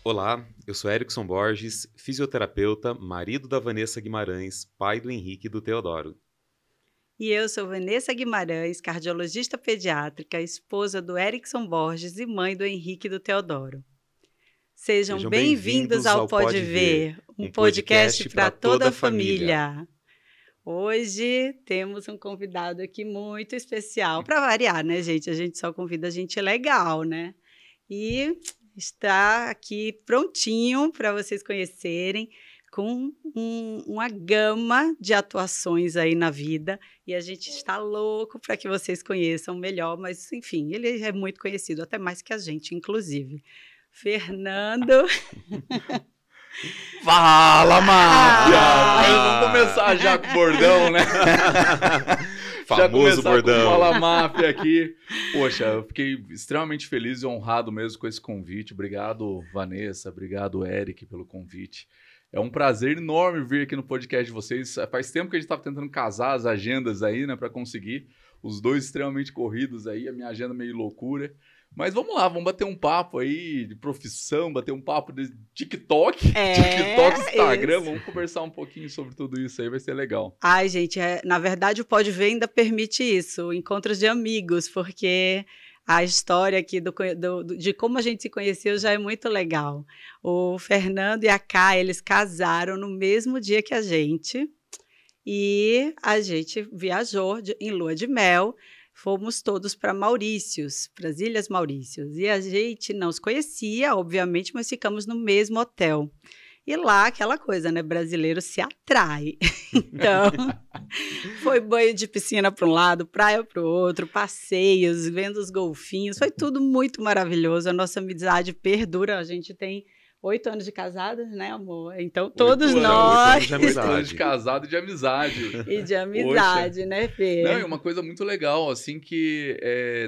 Olá, eu sou Erickson Borges, fisioterapeuta, marido da Vanessa Guimarães, pai do Henrique e do Teodoro. E eu sou Vanessa Guimarães, cardiologista pediátrica, esposa do Erickson Borges e mãe do Henrique e do Teodoro. Sejam bem-vindos ao Pode Ver, um podcast para toda a família. Hoje temos um convidado aqui muito especial, para variar, né, gente? A gente só convida gente legal, né? E está aqui prontinho para vocês conhecerem, com uma gama de atuações aí na vida, e a gente está louco para que vocês conheçam melhor, mas, enfim, ele é muito conhecido, até mais que a gente, inclusive. Fernando... Fala, máfia! Vamos começar já com o bordão, né? Famoso bordão. Fala, máfia aqui. Poxa, eu fiquei extremamente feliz e honrado mesmo com esse convite. Obrigado, Vanessa. Obrigado, Eric, pelo convite. É um prazer enorme vir aqui no podcast de vocês. Faz tempo que a gente estava tentando casar as agendas aí, né, para conseguir. Os dois extremamente corridos aí, a minha agenda meio loucura. Mas vamos lá, vamos bater um papo aí de profissão, bater um papo de TikTok, TikTok, Instagram. Isso. Vamos conversar um pouquinho sobre tudo isso aí, vai ser legal. Ai, gente, na verdade o Pode Ver ainda permite isso, encontros de amigos, porque a história aqui de como a gente se conheceu já é muito legal. O Fernando e a Ká, eles casaram no mesmo dia que a gente, e a gente viajou em lua de mel. Fomos todos para Maurícios, para as Ilhas Maurícios. E a gente não se conhecia, obviamente, mas ficamos no mesmo hotel. E lá, aquela coisa, né? Brasileiro se atrai. Então, foi banho de piscina para um lado, praia para o outro, passeios, vendo os golfinhos. Foi tudo muito maravilhoso. A nossa amizade perdura. A gente tem 8 anos de casados, né, amor? Então, todos nós... 8 anos de casado e de amizade. E de amizade, poxa, né, Fê? Não, e uma coisa muito legal, assim, que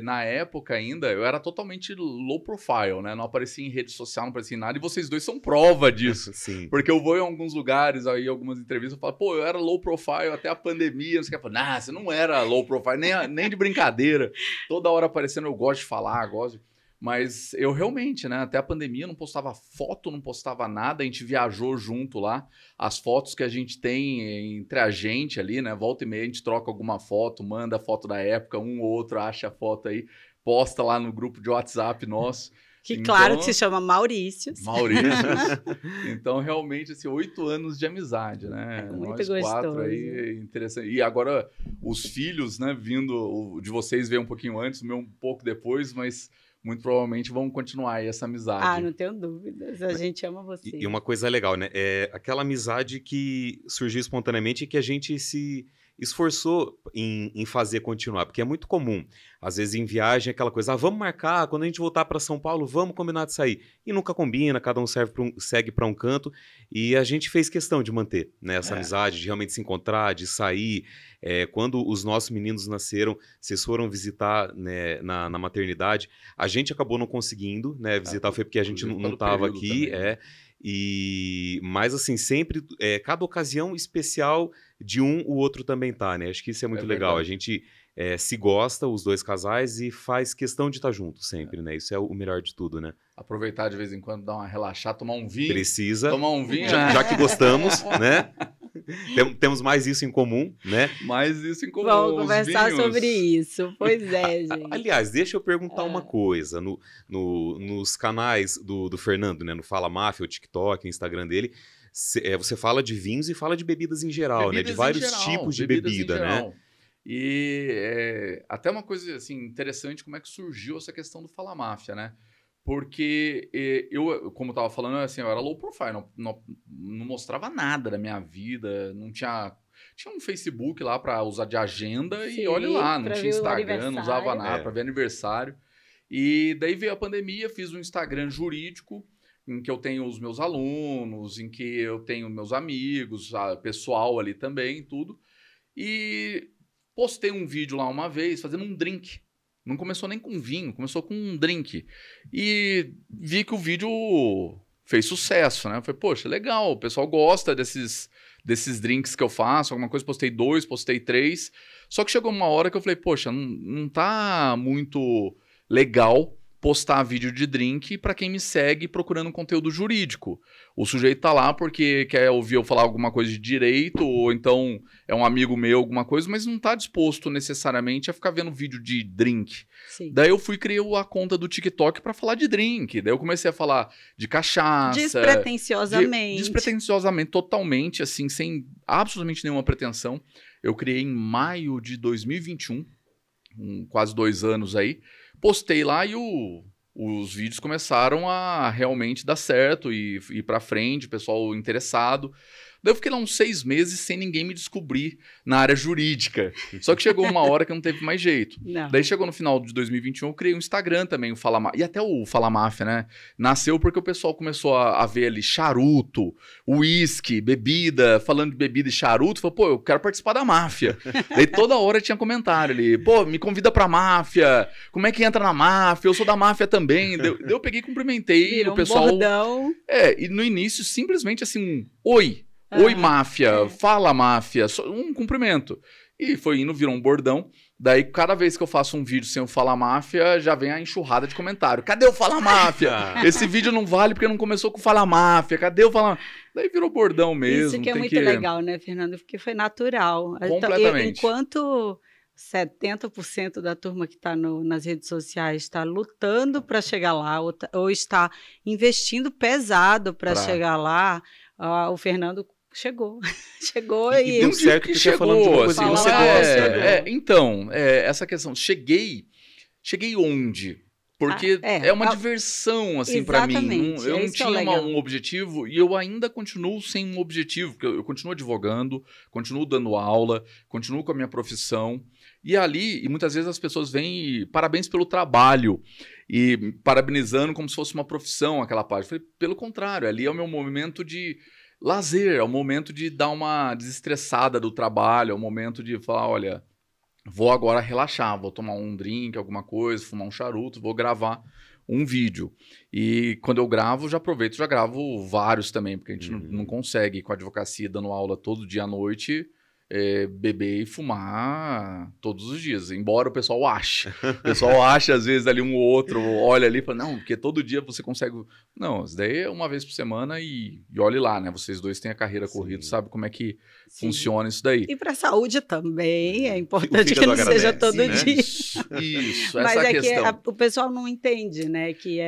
na época ainda, eu era totalmente low profile, né? Não aparecia em rede social, não aparecia em nada, e vocês dois são prova disso. Sim. Porque eu vou em alguns lugares, aí algumas entrevistas, eu falo, pô, eu era low profile até a pandemia, não sei o que. Eu falo, você não era low profile, nem de brincadeira. Toda hora aparecendo, eu gosto de falar, gosto de... Mas eu realmente, né, até a pandemia não postava foto, não postava nada, a gente viajou junto lá, as fotos que a gente tem entre a gente ali, né, volta e meia a gente troca alguma foto, manda a foto da época, um ou outro acha a foto aí, posta lá no grupo de WhatsApp nosso. Que então, claro que se chama Maurícios. Maurícios. Então, realmente, assim, 8 anos de amizade, né? É muito nós gostoso. 4 aí, interessante. E agora, os filhos, né, vindo, de vocês veio um pouquinho antes, o meu um pouco depois, mas... muito provavelmente vão continuar aí essa amizade. Ah, não tenho dúvidas. A gente ama você. E uma coisa legal, né? É aquela amizade que surgiu espontaneamente e que a gente se esforçou em fazer continuar. Porque é muito comum, às vezes em viagem, aquela coisa, vamos marcar, quando a gente voltar para São Paulo, vamos combinar de sair. E nunca combina, cada um segue para um canto. E a gente fez questão de manter, né, essa amizade, de realmente se encontrar, de sair. Quando os nossos meninos nasceram, vocês foram visitar, né, na maternidade, a gente acabou não conseguindo, né, visitar, foi porque a gente não estava aqui, mas assim, sempre, cada ocasião especial de um, o outro também tá, né, acho que isso é muito legal, a gente se gosta, os dois casais, e faz questão de estar junto sempre, né, isso é o melhor de tudo, né. Aproveitar de vez em quando, dar uma relaxada, tomar um vinho. Precisa. Tomar um vinho. Já que gostamos, né. Temos mais isso em comum, né? Mais isso em comum. Vamos conversar sobre isso. Pois é, gente. Aliás, deixa eu perguntar uma coisa. Nos canais do Fernando, né? No Fala Máfia, o TikTok, o Instagram dele, você fala de vinhos e fala de bebidas em geral, né? De vários tipos de bebida, né? E até uma coisa assim, interessante, como é que surgiu essa questão do Fala Máfia, né? Porque eu, como eu estava falando, assim, eu era low profile, não mostrava nada da minha vida, não tinha... Tinha um Facebook lá para usar de agenda. Sim, e olha lá, não tinha Instagram, não usava nada para ver aniversário. E daí veio a pandemia, fiz um Instagram jurídico, em que eu tenho os meus alunos, em que eu tenho meus amigos, pessoal ali também, tudo. E postei um vídeo lá uma vez, fazendo um drink. Não começou nem com vinho, começou com um drink. E vi que o vídeo fez sucesso, né? Falei, poxa, legal, o pessoal gosta desses drinks que eu faço, alguma coisa, postei 2, postei 3. Só que chegou uma hora que eu falei, poxa, não tá muito legal postar vídeo de drink para quem me segue procurando conteúdo jurídico. O sujeito tá lá porque quer ouvir eu falar alguma coisa de direito, ou então é um amigo meu, alguma coisa, mas não tá disposto necessariamente a ficar vendo vídeo de drink. Sim. Daí eu fui e criei a conta do TikTok para falar de drink. Daí eu comecei a falar de cachaça. Despretensiosamente. Despretensiosamente, totalmente, assim, sem absolutamente nenhuma pretensão. Eu criei em maio de 2021, quase 2 anos aí. Postei lá e os vídeos começaram a realmente dar certo e ir pra frente, o pessoal interessado. Daí eu fiquei lá uns 6 meses sem ninguém me descobrir na área jurídica. Só que chegou uma hora que não teve mais jeito. Não. Daí chegou no final de 2021, eu criei um Instagram também, o Fala Máfia. E até o Fala Máfia, né? Nasceu porque o pessoal começou a ver ali charuto, uísque, bebida, falando de bebida e charuto. Falou, pô, eu quero participar da máfia. Daí toda hora tinha comentário ali, pô, me convida pra máfia, como é que entra na máfia? Eu sou da máfia também. Daí eu peguei e cumprimentei. Virou o pessoal. Um bordão. E no início, simplesmente assim, oi. Oi, máfia, fala, máfia, só um cumprimento. E foi indo, virou um bordão. Daí, cada vez que eu faço um vídeo sem o Fala Máfia, já vem a enxurrada de comentário. Cadê o Fala Máfia? Esse vídeo não vale porque não começou com o Fala Máfia. Cadê o Fala Máfia? Daí virou bordão mesmo. Isso que é muito legal, né, Fernando? Porque foi natural. Completamente. Enquanto 70% da turma que está nas redes sociais está lutando para chegar lá, ou está investindo pesado para chegar lá, o Fernando chegou. Chegou e deu certo que chegou, falando de uma coisa que você gosta. Então, essa questão. Cheguei onde? Porque é uma diversão, assim, para mim. Eu não tinha um objetivo e eu ainda continuo sem um objetivo, porque eu continuo advogando, continuo dando aula, continuo com a minha profissão. E ali, e muitas vezes as pessoas vêm e parabéns pelo trabalho, e parabenizando como se fosse uma profissão aquela página. Eu falei, pelo contrário, ali é o meu momento de lazer, é o momento de dar uma desestressada do trabalho, é o momento de falar, olha, vou agora relaxar, vou tomar um drink, alguma coisa, fumar um charuto, vou gravar um vídeo. E quando eu gravo, já aproveito, já gravo vários também, porque a gente não consegue, com a advocacia, dando aula todo dia à noite, beber e fumar todos os dias, embora o pessoal ache. O pessoal acha, às vezes, ali um ou outro, olha ali e fala, não, porque todo dia você consegue... Não, isso daí é uma vez por semana e olhe lá, né? Vocês dois têm a carreira corrida, sabe como é que funciona isso daí. E para a saúde também, é importante que não seja todo dia. Isso, mas essa é questão. Que o pessoal não entende, né? Que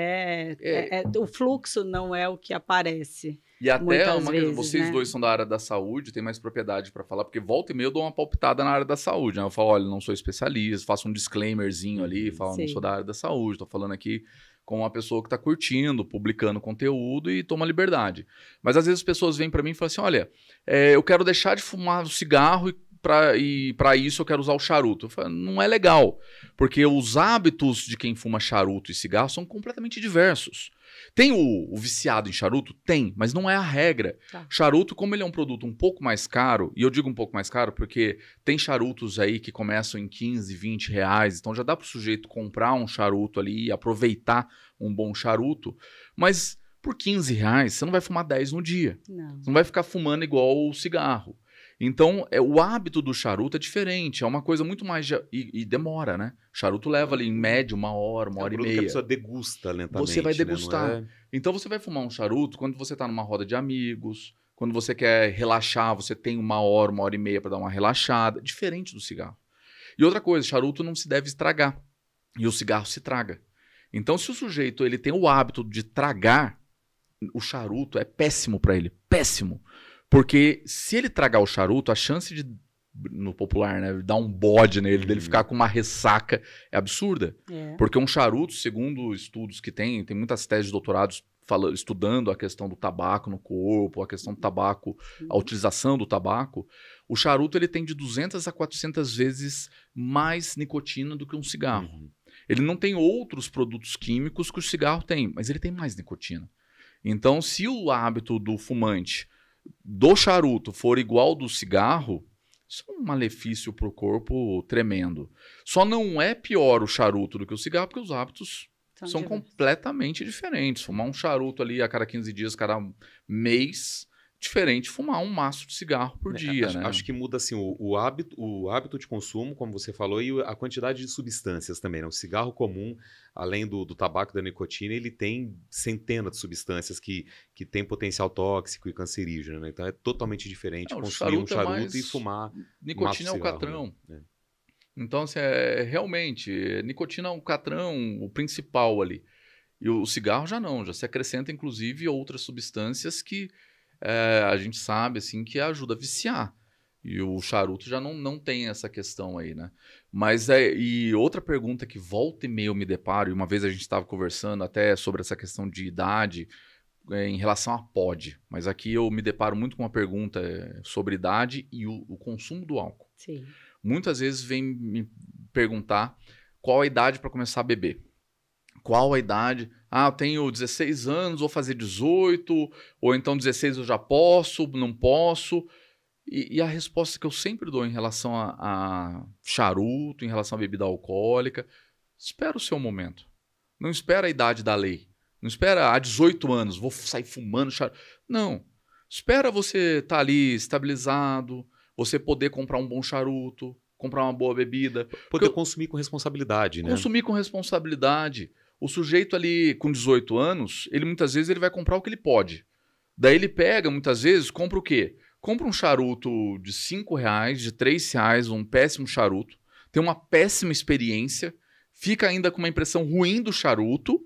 o fluxo não é o que aparece. E até vezes, vocês dois são da área da saúde, tem mais propriedade para falar, porque volta e meia eu dou uma palpitada na área da saúde, né? Eu falo, olha, não sou especialista, faço um disclaimerzinho ali, falo, não sou da área da saúde, tô falando aqui com uma pessoa que tá curtindo, publicando conteúdo e toma liberdade. Mas às vezes as pessoas vêm para mim e falam assim, olha, eu quero deixar de fumar o cigarro e para isso eu quero usar o charuto. Eu falo, não é legal, porque os hábitos de quem fuma charuto e cigarro são completamente diversos. Tem o viciado em charuto? Tem, mas não é a regra. Tá. Charuto, como ele é um produto um pouco mais caro, e eu digo um pouco mais caro porque tem charutos aí que começam em 15, 20 reais, então já dá para o sujeito comprar um charuto ali e aproveitar um bom charuto, mas por 15 reais você não vai fumar 10 no dia. Não. Você não vai ficar fumando igual o cigarro. Então, o hábito do charuto é diferente, é uma coisa muito mais... E demora, né? O charuto leva ali, em média, 1 hora, 1 hora e meia. Que a pessoa degusta lentamente. Você vai degustar. Né? Então, você vai fumar um charuto quando você está numa roda de amigos, quando você quer relaxar, você tem 1 hora, 1 hora e meia para dar uma relaxada. Diferente do cigarro. E outra coisa, charuto não se deve estragar. E o cigarro se traga. Então, se o sujeito ele tem o hábito de tragar, o charuto é péssimo para ele. Péssimo. Porque se ele tragar o charuto, a chance de, no popular, né, dar um bode nele, dele ficar com uma ressaca, é absurda. Porque um charuto, segundo estudos que tem muitas teses de doutorados estudando a questão do tabaco no corpo, a questão do tabaco, a utilização do tabaco, o charuto ele tem de 200 a 400 vezes mais nicotina do que um cigarro. Ele não tem outros produtos químicos que o cigarro tem, mas ele tem mais nicotina. Então, se o hábito do fumante do charuto for igual do cigarro, isso é um malefício para o corpo tremendo. Só não é pior o charuto do que o cigarro, porque os hábitos são completamente diferentes. Fumar um charuto ali a cada 15 dias, cada mês, Diferente de fumar um maço de cigarro por dia, né? Acho que muda assim, o hábito de consumo, como você falou, e a quantidade de substâncias também, né? O cigarro comum, além do tabaco e da nicotina, ele tem centenas de substâncias que têm potencial tóxico e cancerígeno, né? Então é totalmente diferente Não, o consumir um charuto é charuto mais... e fumar um maço Nicotina de é o cigarro, catrão. né? Então, assim, realmente, nicotina é o catrão, o principal ali. E o cigarro já não, já se acrescenta, inclusive, outras substâncias que a gente sabe, assim, que ajuda a viciar. E o charuto já não tem essa questão aí, né? Mas, e outra pergunta que volta e meia eu me deparo, e uma vez a gente estava conversando até sobre essa questão de idade, em relação a pod. Mas aqui eu me deparo muito com uma pergunta sobre idade e o consumo do álcool. Sim. Muitas vezes vem me perguntar qual a idade para começar a beber. Qual a idade? Ah, eu tenho 16 anos, vou fazer 18, ou então 16 eu já posso, não posso. E a resposta que eu sempre dou em relação a charuto, em relação à bebida alcoólica, espera o seu momento. Não espera a idade da lei. Não espera 18 anos, vou sair fumando charuto. Não. Espera você estar ali estabilizado, você poder comprar um bom charuto, comprar uma boa bebida. Poder consumir com responsabilidade, né? Consumir com responsabilidade. O sujeito ali com 18 anos, ele muitas vezes ele vai comprar o que ele pode. Daí ele pega, muitas vezes, compra o quê? Compra um charuto de R$5, de R$3, um péssimo charuto, tem uma péssima experiência, fica ainda com uma impressão ruim do charuto,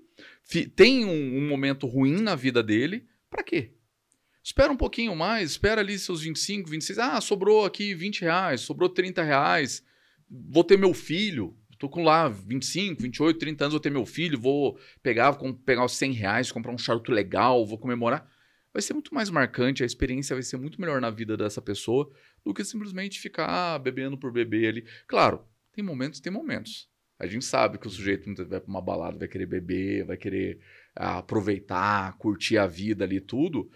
tem um momento ruim na vida dele, pra quê? Espera um pouquinho mais, espera ali seus 25, 26, sobrou aqui R$20, sobrou R$30, vou ter meu filho, tô com lá 25, 28, 30 anos, vou ter meu filho, vou pegar os R$100, comprar um charuto legal, vou comemorar. Vai ser muito mais marcante, a experiência vai ser muito melhor na vida dessa pessoa do que simplesmente ficar bebendo por beber ali. Claro, tem momentos e tem momentos. A gente sabe que o sujeito vai para uma balada, vai querer beber, vai querer aproveitar, curtir a vida ali tudo,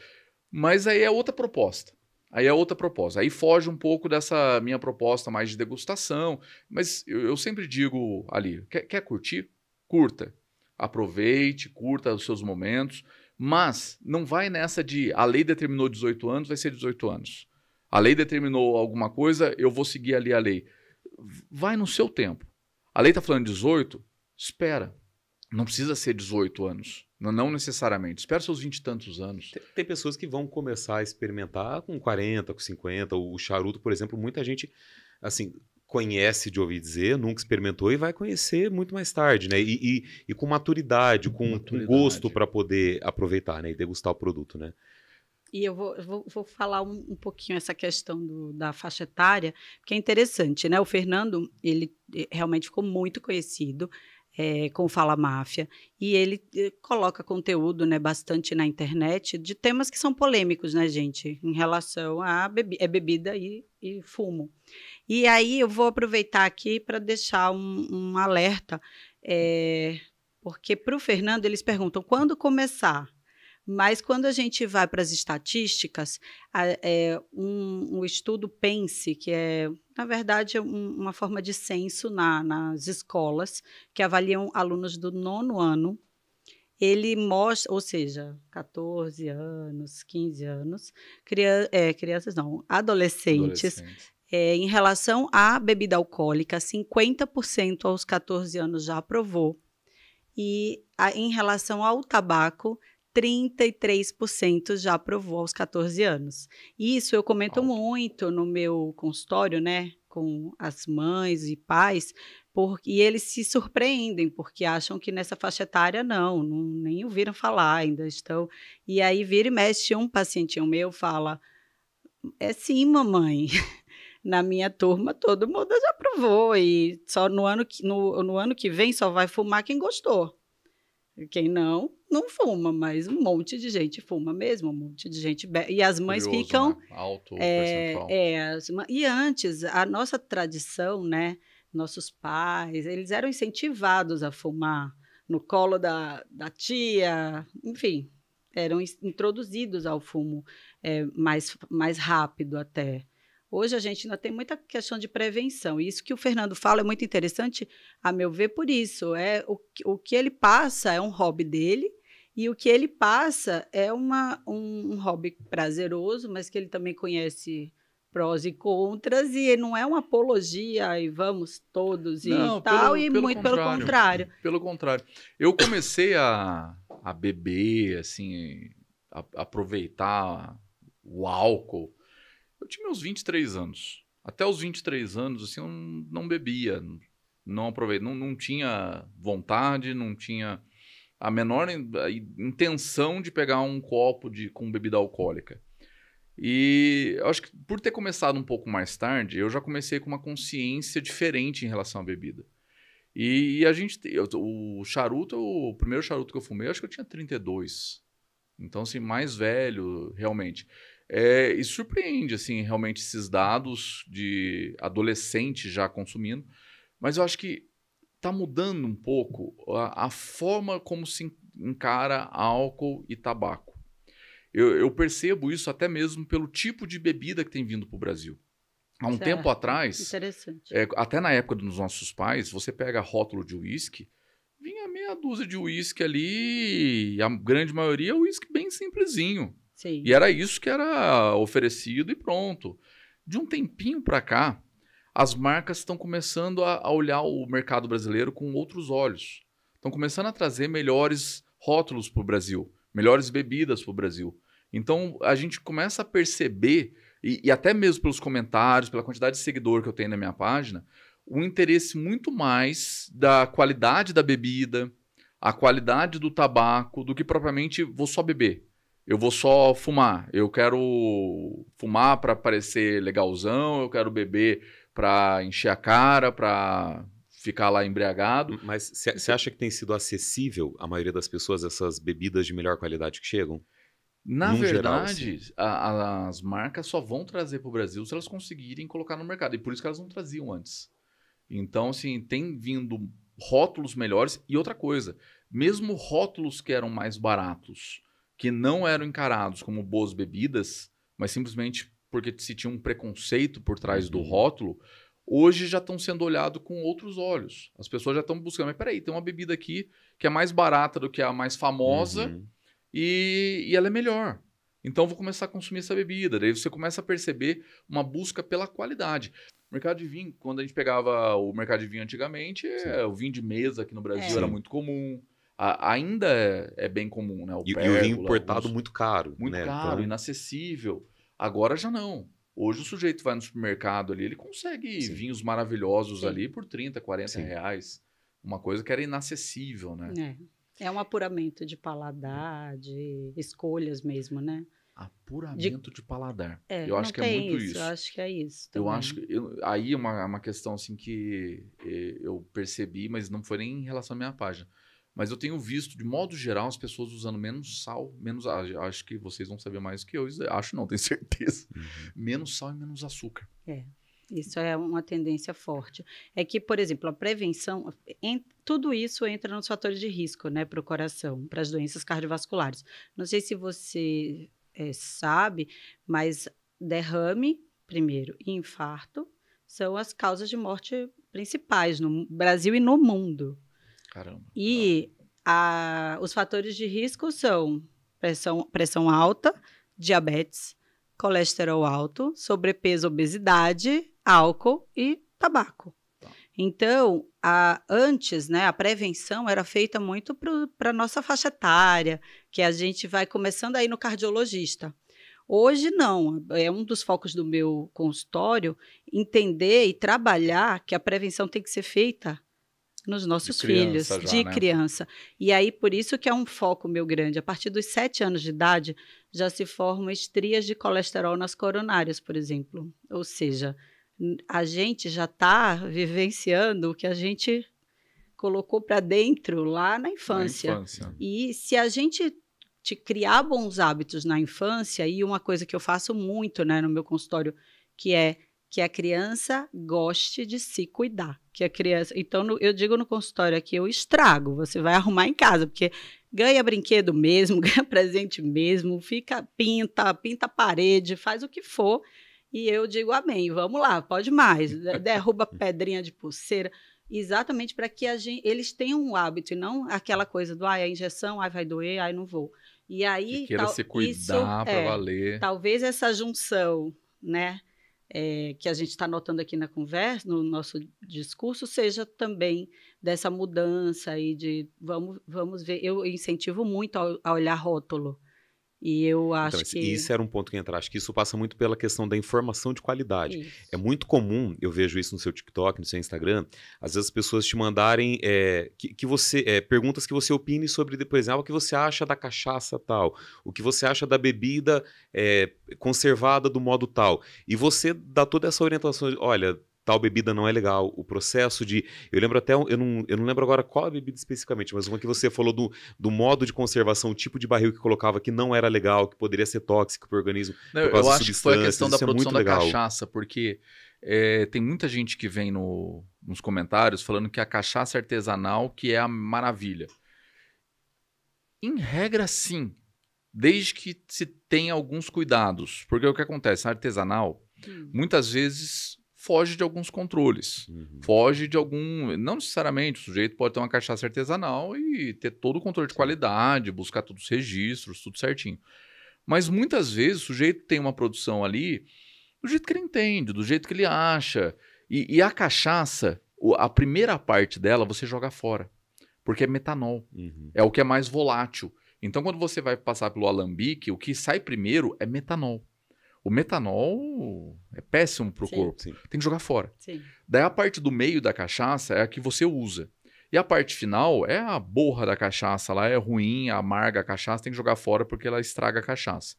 mas aí é outra proposta. Aí foge um pouco dessa minha proposta mais de degustação, mas eu sempre digo ali, quer curtir? Curta. Aproveite, curta os seus momentos, mas não vai nessa de a lei determinou 18 anos, vai ser 18 anos. A lei determinou alguma coisa, eu vou seguir ali a lei. Vai no seu tempo. A lei está falando 18, espera. Não precisa ser 18 anos. Não necessariamente. Espera seus 20 e tantos anos. Tem pessoas que vão começar a experimentar com 40, com 50. O charuto, por exemplo, muita gente assim conhece de ouvir dizer, nunca experimentou e vai conhecer muito mais tarde, né? E com maturidade, com gosto para poder aproveitar, né? E degustar o produto, né? E eu vou falar um pouquinho essa questão da faixa etária, que é interessante, né? O Fernando, ele realmente ficou muito conhecido com o Fala Máfia, e ele coloca conteúdo, né, bastante na internet de temas que são polêmicos, né, gente? Em relação a bebida e fumo. E aí eu vou aproveitar aqui para deixar um alerta, porque para o Fernando eles perguntam quando começar. Mas quando a gente vai para as estatísticas, um estudo PENSE, que é, na verdade, uma forma de censo nas escolas, que avaliam alunos do 9º ano, ele mostra, ou seja, 14 anos, 15 anos, crianças não, adolescentes. Em relação à bebida alcoólica, 50% aos 14 anos já aprovou. E em relação ao tabaco, 33% já aprovou aos 14 anos. Isso eu comento muito no meu consultório, né, com as mães e pais, e eles se surpreendem, porque acham que nessa faixa etária nem ouviram falar, ainda estão. E aí vira e mexe, um pacientinho meu fala, sim, mamãe, na minha turma todo mundo já aprovou, e só no ano que vem só vai fumar quem gostou. Quem não fuma, mas um monte de gente fuma mesmo, um monte de gente bebe. E as mães ficam... Né? Alto percentual. E antes, a nossa tradição, né? Nossos pais, eles eram incentivados a fumar no colo da tia, enfim, eram introduzidos ao fumo mais rápido até. Hoje a gente ainda tem muita questão de prevenção. E isso que o Fernando fala é muito interessante, a meu ver, por isso. O que ele passa é um hobby dele E o que ele passa é um hobby prazeroso, mas que ele também conhece prós e contras, e não é uma apologia, e vamos todos e Não, tal, e pelo muito pelo contrário. contrário. Pelo contrário. Eu comecei a beber, assim, aproveitar o álcool. Eu tinha meus 23 anos. Até os 23 anos, assim, eu não bebia, não aproveitei, não tinha vontade, não tinha a menor intenção de pegar um copo com bebida alcoólica. E eu acho que por ter começado um pouco mais tarde, eu já comecei com uma consciência diferente em relação à bebida. E o charuto, o primeiro charuto que eu fumei, eu acho que eu tinha 32. Então, assim, mais velho, realmente. E surpreende, assim, realmente esses dados de adolescente já consumindo. Mas eu acho que está mudando um pouco a forma como se encara álcool e tabaco. Eu percebo isso até mesmo pelo tipo de bebida que tem vindo para o Brasil. Há um tempo atrás, Interessante. até na época dos nossos pais, você pega rótulo de uísque, vinha meia dúzia de uísque ali, e a grande maioria é uísque bem simplesinho. Sim. E era isso que era oferecido e pronto. De um tempinho para cá, as marcas estão começando a olhar o mercado brasileiro com outros olhos. Estão começando a trazer melhores rótulos para o Brasil, melhores bebidas para o Brasil. Então, a gente começa a perceber, e até mesmo pelos comentários, pela quantidade de seguidor que eu tenho na minha página, um interesse muito mais da qualidade da bebida, a qualidade do tabaco, do que propriamente vou só beber. Eu vou só fumar. Eu quero fumar para parecer legalzão, eu quero beber para encher a cara, para ficar lá embriagado. Mas você acha que tem sido acessível à maioria das pessoas essas bebidas de melhor qualidade que chegam? Na Num geral, verdade, as marcas só vão trazer para o Brasil se elas conseguirem colocar no mercado. E por isso que elas não traziam antes. Então, assim, tem vindo rótulos melhores. E outra coisa, mesmo rótulos que eram mais baratos, que não eram encarados como boas bebidas, mas simplesmente porque se tinha um preconceito por trás do rótulo, hoje já estão sendo olhados com outros olhos. As pessoas já estão buscando, mas peraí, tem uma bebida aqui que é mais barata do que a mais famosa e ela é melhor. Então eu vou começar a consumir essa bebida. Daí você começa a perceber uma busca pela qualidade. O mercado de vinho, quando a gente pegava o mercado de vinho antigamente, o vinho de mesa aqui no Brasil era muito comum. Ainda é bem comum, né? E o vinho importado muito caro. Muito caro, então inacessível. Agora já não. Hoje o sujeito vai no supermercado ali, ele consegue vinhos maravilhosos ali por 30, 40 reais. Uma coisa que era inacessível, né? É um apuramento de paladar, de escolhas mesmo, né? Apuramento de paladar. É, eu acho que é muito isso. Eu acho que é isso também. Eu acho que aí é uma questão assim que eu percebi, mas não foi nem em relação à minha página. Mas eu tenho visto, de modo geral, as pessoas usando menos sal, acho que vocês vão saber mais que eu. Acho não, tenho certeza. Menos sal e menos açúcar. Isso é uma tendência forte. É que, por exemplo, a prevenção, tudo isso entra nos fatores de risco, né, para o coração, para as doenças cardiovasculares. Não sei se você sabe, mas derrame, primeiro, e infarto são as causas de morte principais no Brasil e no mundo. Caramba. E os fatores de risco são pressão alta, diabetes, colesterol alto, sobrepeso, obesidade, álcool e tabaco. Então, antes, né, a prevenção era feita muito para a nossa faixa etária, que a gente vai começando aí no cardiologista. Hoje, não. É um dos focos do meu consultório entender e trabalhar que a prevenção tem que ser feita nos nossos filhos, de criança. E aí, por isso que é um foco meu grande. A partir dos 7 anos de idade, já se formam estrias de colesterol nas coronárias, por exemplo. Ou seja, a gente já está vivenciando o que a gente colocou para dentro lá na infância. E se a gente criar bons hábitos na infância, e uma coisa que eu faço muito, né, no meu consultório, que a criança goste de se cuidar. Que a criança, então, eu digo no consultório aqui, eu estrago, você vai arrumar em casa, porque ganha brinquedo mesmo, ganha presente mesmo, pinta a parede, faz o que for, E eu digo amém, vamos lá, pode mais. Derruba pedrinha de pulseira, exatamente para que eles tenham um hábito, e não aquela coisa do, a injeção, vai doer, não vou. E aí, que queira se cuidar para valer. Talvez essa junção, né, que a gente está notando aqui na conversa, no nosso discurso, seja também dessa mudança aí de vamos ver. Eu incentivo muito a olhar rótulo. E eu acho que... Isso era um ponto que entra. Acho que isso passa muito pela questão da informação de qualidade. Isso. É muito comum, eu vejo isso no seu TikTok, no seu Instagram, às vezes as pessoas te mandarem perguntas que você opine sobre, por exemplo, o que você acha da cachaça tal, o que você acha da bebida conservada do modo tal. E você dá toda essa orientação, olha... tal bebida não é legal, o processo de... Eu lembro até, eu não lembro agora qual a bebida especificamente, mas uma que você falou do modo de conservação, o tipo de barril que colocava que não era legal, que poderia ser tóxico para o organismo. Não, eu acho que foi a questão da produção da cachaça, porque tem muita gente que vem nos comentários falando que a cachaça artesanal que é a maravilha. Em regra, sim, desde que se tenha alguns cuidados. Porque o que acontece? A artesanal, muitas vezes... foge de alguns controles, foge de algum... Não necessariamente, o sujeito pode ter uma cachaça artesanal e ter todo o controle de qualidade, buscar todos os registros, tudo certinho. Mas muitas vezes o sujeito tem uma produção ali do jeito que ele entende, do jeito que ele acha. E a cachaça, a primeira parte dela você joga fora, porque é metanol, é o que é mais volátil. Então quando você vai passar pelo alambique, o que sai primeiro é metanol. O metanol é péssimo para o corpo. Sim. Tem que jogar fora. Sim. Daí a parte do meio da cachaça é a que você usa. E a parte final é a borra da cachaça. Lá é ruim, amarga a cachaça, tem que jogar fora porque ela estraga a cachaça.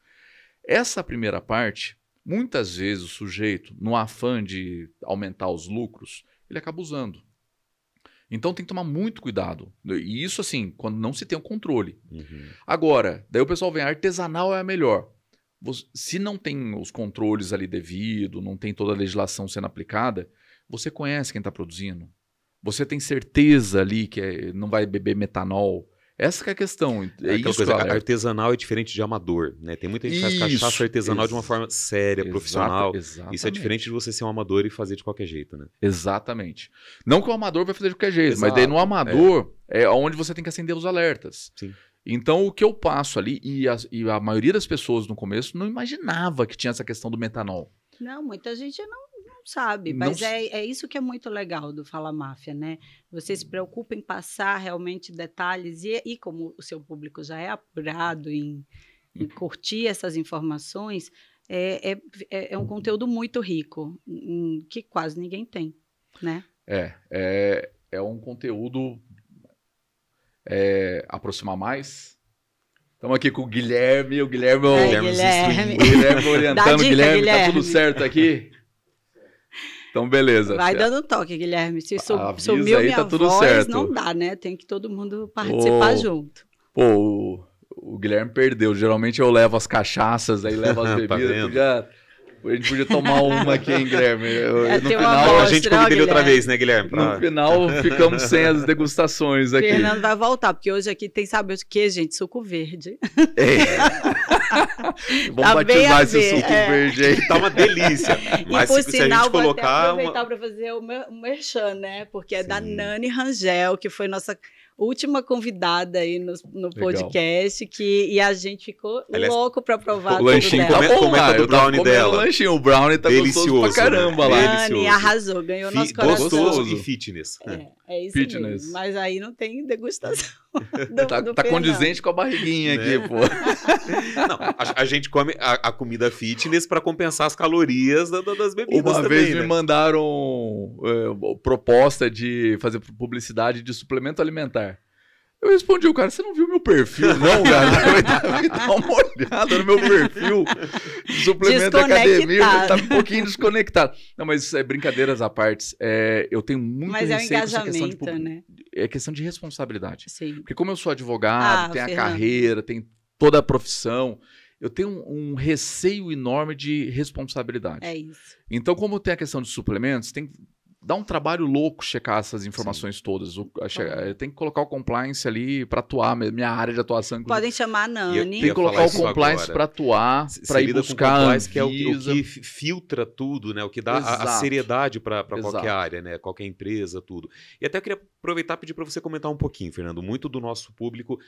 Essa primeira parte, muitas vezes o sujeito, no afã de aumentar os lucros, ele acaba usando. Então tem que tomar muito cuidado. E isso assim, quando não se tem o controle. Agora, daí o pessoal vem, artesanal é a melhor. Se não tem os controles ali devido, não tem toda a legislação sendo aplicada, você conhece quem está produzindo. Você tem certeza ali que não vai beber metanol. Essa que é a questão. Isso, coisa, artesanal é diferente de amador, né? Tem muita gente que faz cachaça artesanal de uma forma séria, profissional. Exatamente. Isso é diferente de você ser um amador e fazer de qualquer jeito, né? Exatamente. Não que o amador vai fazer de qualquer jeito, mas daí no amador é onde você tem que acender os alertas. Sim. Então, o que eu passo ali, e a maioria das pessoas no começo não imaginava que tinha essa questão do metanol. Não, muita gente não sabe, mas é isso que é muito legal do Fala Máfia, né? Você se preocupa em passar realmente detalhes e como o seu público já é apurado em curtir essas informações, é um conteúdo muito rico, que quase ninguém tem, né? É um conteúdo... aproximar mais. Estamos aqui com o Guilherme. O Guilherme orientando. Guilherme, tá tudo certo aqui? Então, beleza. Vai dando toque, Guilherme. Se sumiu aí, minha tá tudo voz, certo. não dá, né? Tem que todo mundo participar junto. Pô, o Guilherme perdeu. Geralmente eu levo as cachaças, aí levo as bebidas. A gente podia tomar uma aqui, hein, Guilherme? No final, a gente convida ele outra vez, né, Guilherme? No final, ficamos sem as degustações aqui. Fernando vai voltar, porque hoje aqui tem, sabe o que, gente? Suco verde. Vamos batizar esse suco verde aí. Tá uma delícia. Mas por se sinal, a gente colocar... Vou aproveitar para fazer o merchan, né? Porque é da Nani Rangel, que foi nossa última convidada aí no podcast, e a gente ficou louco para provar. O lanchinho comenta do brownie dela. O lanchinho, o brownie tá gostoso pra caramba, né? lá. Nani arrasou, ganhou nosso coração. Gostoso e fitness. É isso mesmo. Mas aí não tem degustação. Tá condizente com a barriguinha aqui, pô. Não, a gente come a comida fitness para compensar as calorias das bebidas. Uma vez me mandaram proposta de fazer publicidade de suplemento alimentar. Eu respondi o cara, você não viu meu perfil, não, cara? Dá uma olhada no meu perfil. Suplemento de academia, tá um pouquinho desconectado. Não, mas brincadeiras à parte, eu tenho muito receio dessa questão de... né? É questão de responsabilidade. Sim. Porque como eu sou advogado, tenho a carreira, tenho toda a profissão, eu tenho um receio enorme de responsabilidade. É isso. Então, como tem a questão de suplementos, tem dá um trabalho louco checar essas informações todas. Tem que colocar o compliance ali para atuar, minha área de atuação. Podem chamar a Nani. Tem que colocar o compliance para atuar, para ir buscar a Anvisa. Que é o que filtra tudo, né? O que dá a seriedade para qualquer área, né? Qualquer empresa, tudo. E até eu queria aproveitar e pedir para você comentar um pouquinho, Fernando. Muito do nosso público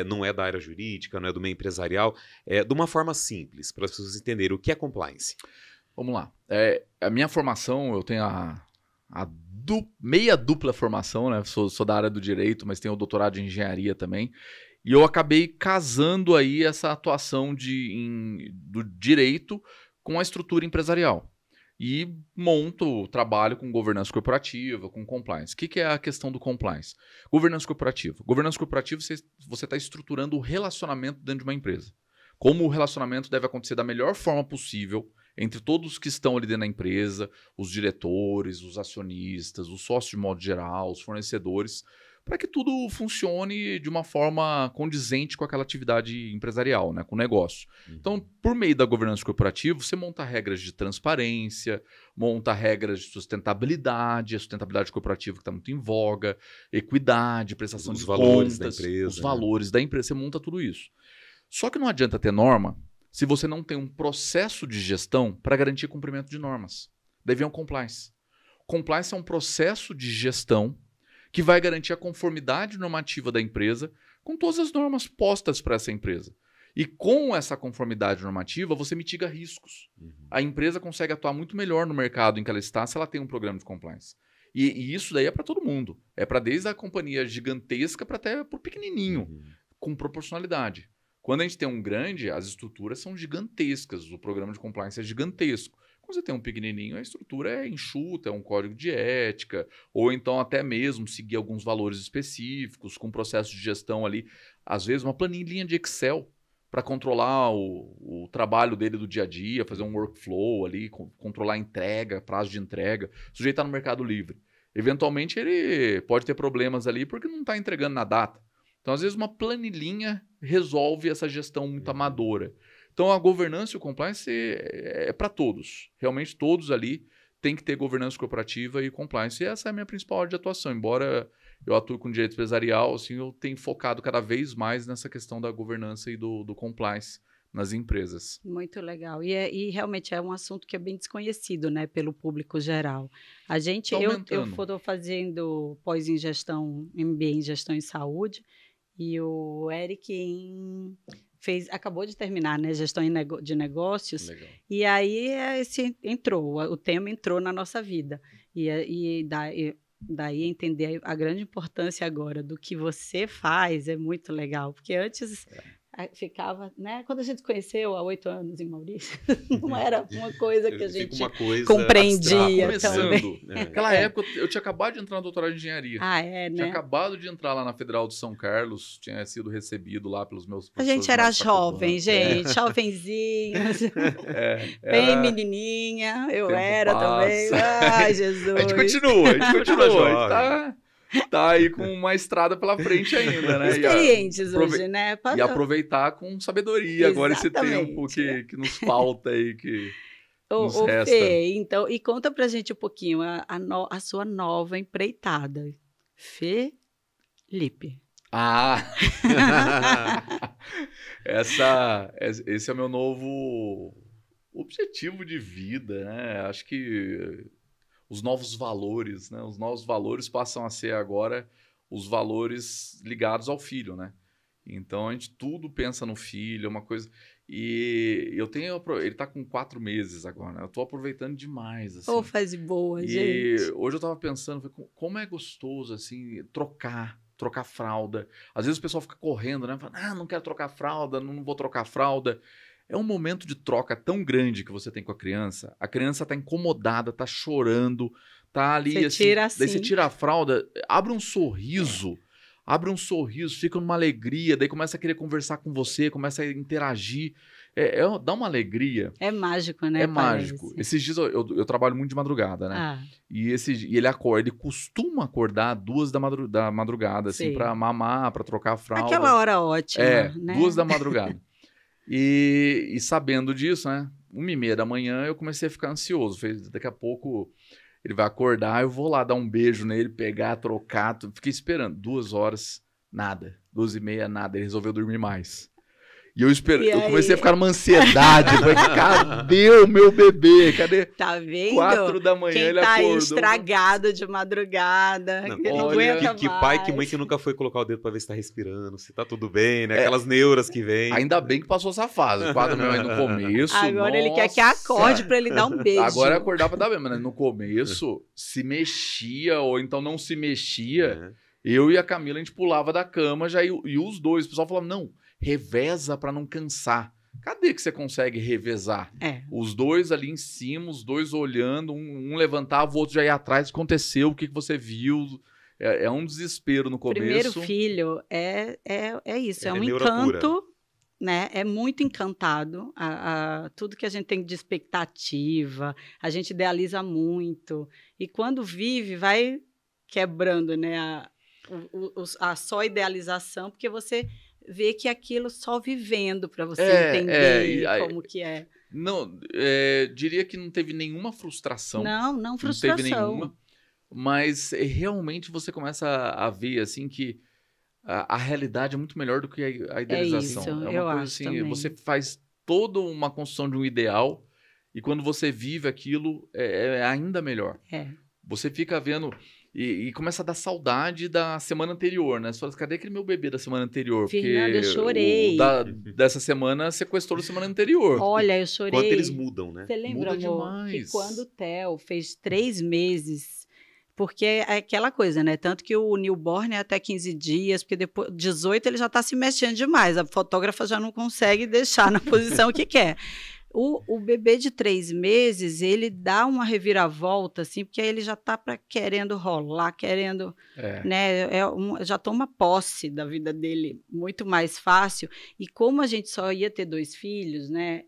não é da área jurídica, não é do meio empresarial, de uma forma simples, para as pessoas entenderem o que é compliance. Vamos lá. A minha formação, eu tenho meia dupla formação, né? Sou da área do direito, mas tenho o doutorado em engenharia também. E eu acabei casando aí essa atuação do direito com a estrutura empresarial. E trabalho com governança corporativa, com compliance. O que é a questão do compliance? Governança corporativa. Governança corporativa, você está estruturando o relacionamento dentro de uma empresa. Como o relacionamento deve acontecer da melhor forma possível entre todos que estão ali dentro da empresa, os diretores, os acionistas, os sócios de modo geral, os fornecedores, para que tudo funcione de uma forma condizente com aquela atividade empresarial, né, com o negócio. Então, por meio da governança corporativa, você monta regras de transparência, monta regras de sustentabilidade, a sustentabilidade corporativa que está muito em voga, equidade, prestação de valores contas, da empresa, os valores da empresa, você monta tudo isso. Só que não adianta ter norma se você não tem um processo de gestão para garantir cumprimento de normas. Daí vem o compliance. Compliance é um processo de gestão que vai garantir a conformidade normativa da empresa com todas as normas postas para essa empresa. E com essa conformidade normativa, você mitiga riscos. A empresa consegue atuar muito melhor no mercado em que ela está se ela tem um programa de compliance. E isso daí é para todo mundo. É para desde a companhia gigantesca para até para o pequenininho, com proporcionalidade. Quando a gente tem um grande, as estruturas são gigantescas, o programa de compliance é gigantesco. Quando você tem um pequenininho, a estrutura é enxuta, é um código de ética, ou então até mesmo seguir alguns valores específicos, com processo de gestão ali. Às vezes uma planilha de Excel para controlar o trabalho dele do dia a dia, fazer um workflow ali, controlar a entrega, prazo de entrega. O sujeito está no Mercado Livre. Eventualmente ele pode ter problemas ali porque não está entregando na data. Então, às vezes, uma planilhinha resolve essa gestão muito amadora. Então, a governança e o compliance é para todos. Realmente, todos ali têm que ter governança corporativa e compliance. E essa é a minha principal área de atuação. Embora eu atue com direito empresarial, assim, eu tenho focado cada vez mais nessa questão da governança e do compliance nas empresas. Muito legal. E realmente é um assunto que é bem desconhecido, né, pelo público geral. Eu estou fazendo pós em gestão, MBA em gestão em saúde, e o Eric acabou de terminar, né, gestão de negócios. Legal. E aí o tema entrou na nossa vida. Daí entender a grande importância agora do que você faz é muito legal, porque antes ficava, né? Quando a gente se conheceu há 8 anos em Maurício, não era uma coisa que a gente compreendia também. Naquela época eu tinha acabado de entrar no doutorado de engenharia. Né? Tinha acabado de entrar lá na Federal de São Carlos, tinha sido recebido lá pelos meus professores. A gente era jovem, gente, jovenzinhos, bem menininha, eu era também. Ai, Jesus. A gente continua. Tá aí com uma estrada pela frente ainda, né? Experientes hoje, né? E aproveitar com sabedoria agora esse tempo que nos falta aí, que nos resta. Fê, então, e conta pra gente um pouquinho a sua nova empreitada. Felipe. Esse é o meu novo objetivo de vida, né? Acho que os novos valores, né? Os novos valores passam a ser agora os valores ligados ao filho, né? Então a gente tudo pensa no filho, é uma coisa. E ele está com 4 meses agora, né? Eu estou aproveitando demais, assim. Fase boa, gente. E hoje eu estava pensando, como é gostoso, assim, trocar fralda. Às vezes o pessoal fica correndo, né? Fala, não quero trocar fralda, não vou trocar fralda. É um momento de troca tão grande que você tem com a criança está incomodada, está chorando, está ali daí você tira a fralda, abre um sorriso, fica numa alegria, daí começa a querer conversar com você, começa a interagir, dá uma alegria. É mágico, né? É mágico. Esses dias eu trabalho muito de madrugada, né? E ele costuma acordar 2 da madrugada, assim, para mamar, para trocar a fralda. Aquela hora ótima, né? 2 da madrugada. E sabendo disso, né? 1h30 da manhã eu comecei a ficar ansioso. Daqui a pouco ele vai acordar, eu vou lá dar um beijo nele, pegar, trocar, fiquei esperando. 2 horas, nada. 2h30, nada. Ele resolveu dormir mais. E eu comecei a ficar numa ansiedade. Falei, cadê o meu bebê? Cadê? Tá vendo? 4 da manhã Quem ele tá acordou. aí estragado de madrugada. Não aguenta que pai, que mãe que nunca foi colocar o dedo pra ver se tá respirando, se tá tudo bem, né? Aquelas neuras que vem. Ainda bem que passou essa fase. 4 da manhã no começo. Agora ele quer que acorde pra ele dar um beijo. Agora acordar pra dar bem, mas no começo se mexia ou então não se mexia. Eu e a Camila, a gente pulava da cama já e os dois. O pessoal falava, não, reveza pra não cansar. Cadê que você consegue revezar? Os dois ali em cima, os dois olhando, um levantava, o outro já ia atrás. Aconteceu, o que você viu? É um desespero no começo. Primeiro filho é isso, é um encanto, né? É muito encantado. Tudo que a gente tem de expectativa, a gente idealiza muito. E quando vive, vai quebrando, né? A só idealização, porque você vê que aquilo só vivendo para você entender como que é. Não, diria que não teve nenhuma frustração. Não frustração. Não teve nenhuma, mas realmente você começa a ver assim que a realidade é muito melhor do que a idealização. Isso, é uma eu coisa acho assim, também. você faz toda uma construção de um ideal e quando você vive aquilo é ainda melhor. Você fica vendo e começa a dar saudade da semana anterior, né? Você fala, cadê aquele meu bebê da semana anterior? Fernanda, porque eu chorei. Dessa semana sequestrou da semana anterior. Olha, eu chorei. Quanto eles mudam, né? Você lembra, Muda amor, demais. que quando o Theo fez 3 meses, porque é aquela coisa, né? Tanto que o newborn é até 15 dias, porque depois 18 ele já está se mexendo demais. A fotógrafa já não consegue deixar na posição que quer. O bebê de 3 meses, ele dá uma reviravolta, assim, porque aí ele já está querendo rolar, querendo, né? Já toma posse da vida dele muito mais fácil. E como a gente só ia ter 2 filhos, né?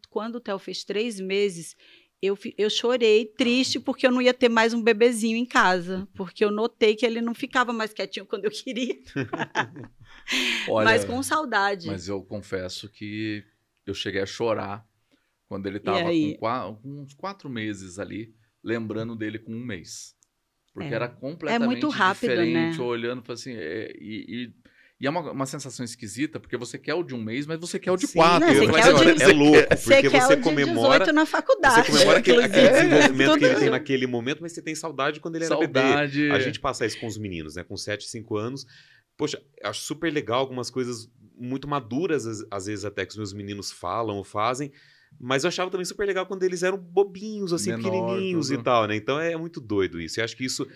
Quando o Theo fez 3 meses, eu chorei triste porque eu não ia ter mais um bebezinho em casa, porque eu notei que ele não ficava mais quietinho quando eu queria. Olha, mas com saudade. Mas eu confesso que eu cheguei a chorar quando ele estava com uns 4 meses ali, lembrando dele com 1 mês. Porque era completamente muito rápido, diferente, né? olhando, assim, e é uma sensação esquisita, porque você quer o de 1 mês, mas você quer o de Sim, 4. não, você quer o de... É louco, porque você quer você o de comemora... 18 na faculdade. Você comemora aquele desenvolvimento que ele tudo. tem naquele momento, mas você tem saudade quando ele era bebê. A gente passa isso com os meninos, né? Com 7, 5 anos. Poxa, acho super legal algumas coisas muito maduras, às vezes até que os meus meninos falam ou fazem, mas eu achava também super legal quando eles eram bobinhos, assim, pequenininhos e tal, né? Então é muito doido isso. Eu acho que isso,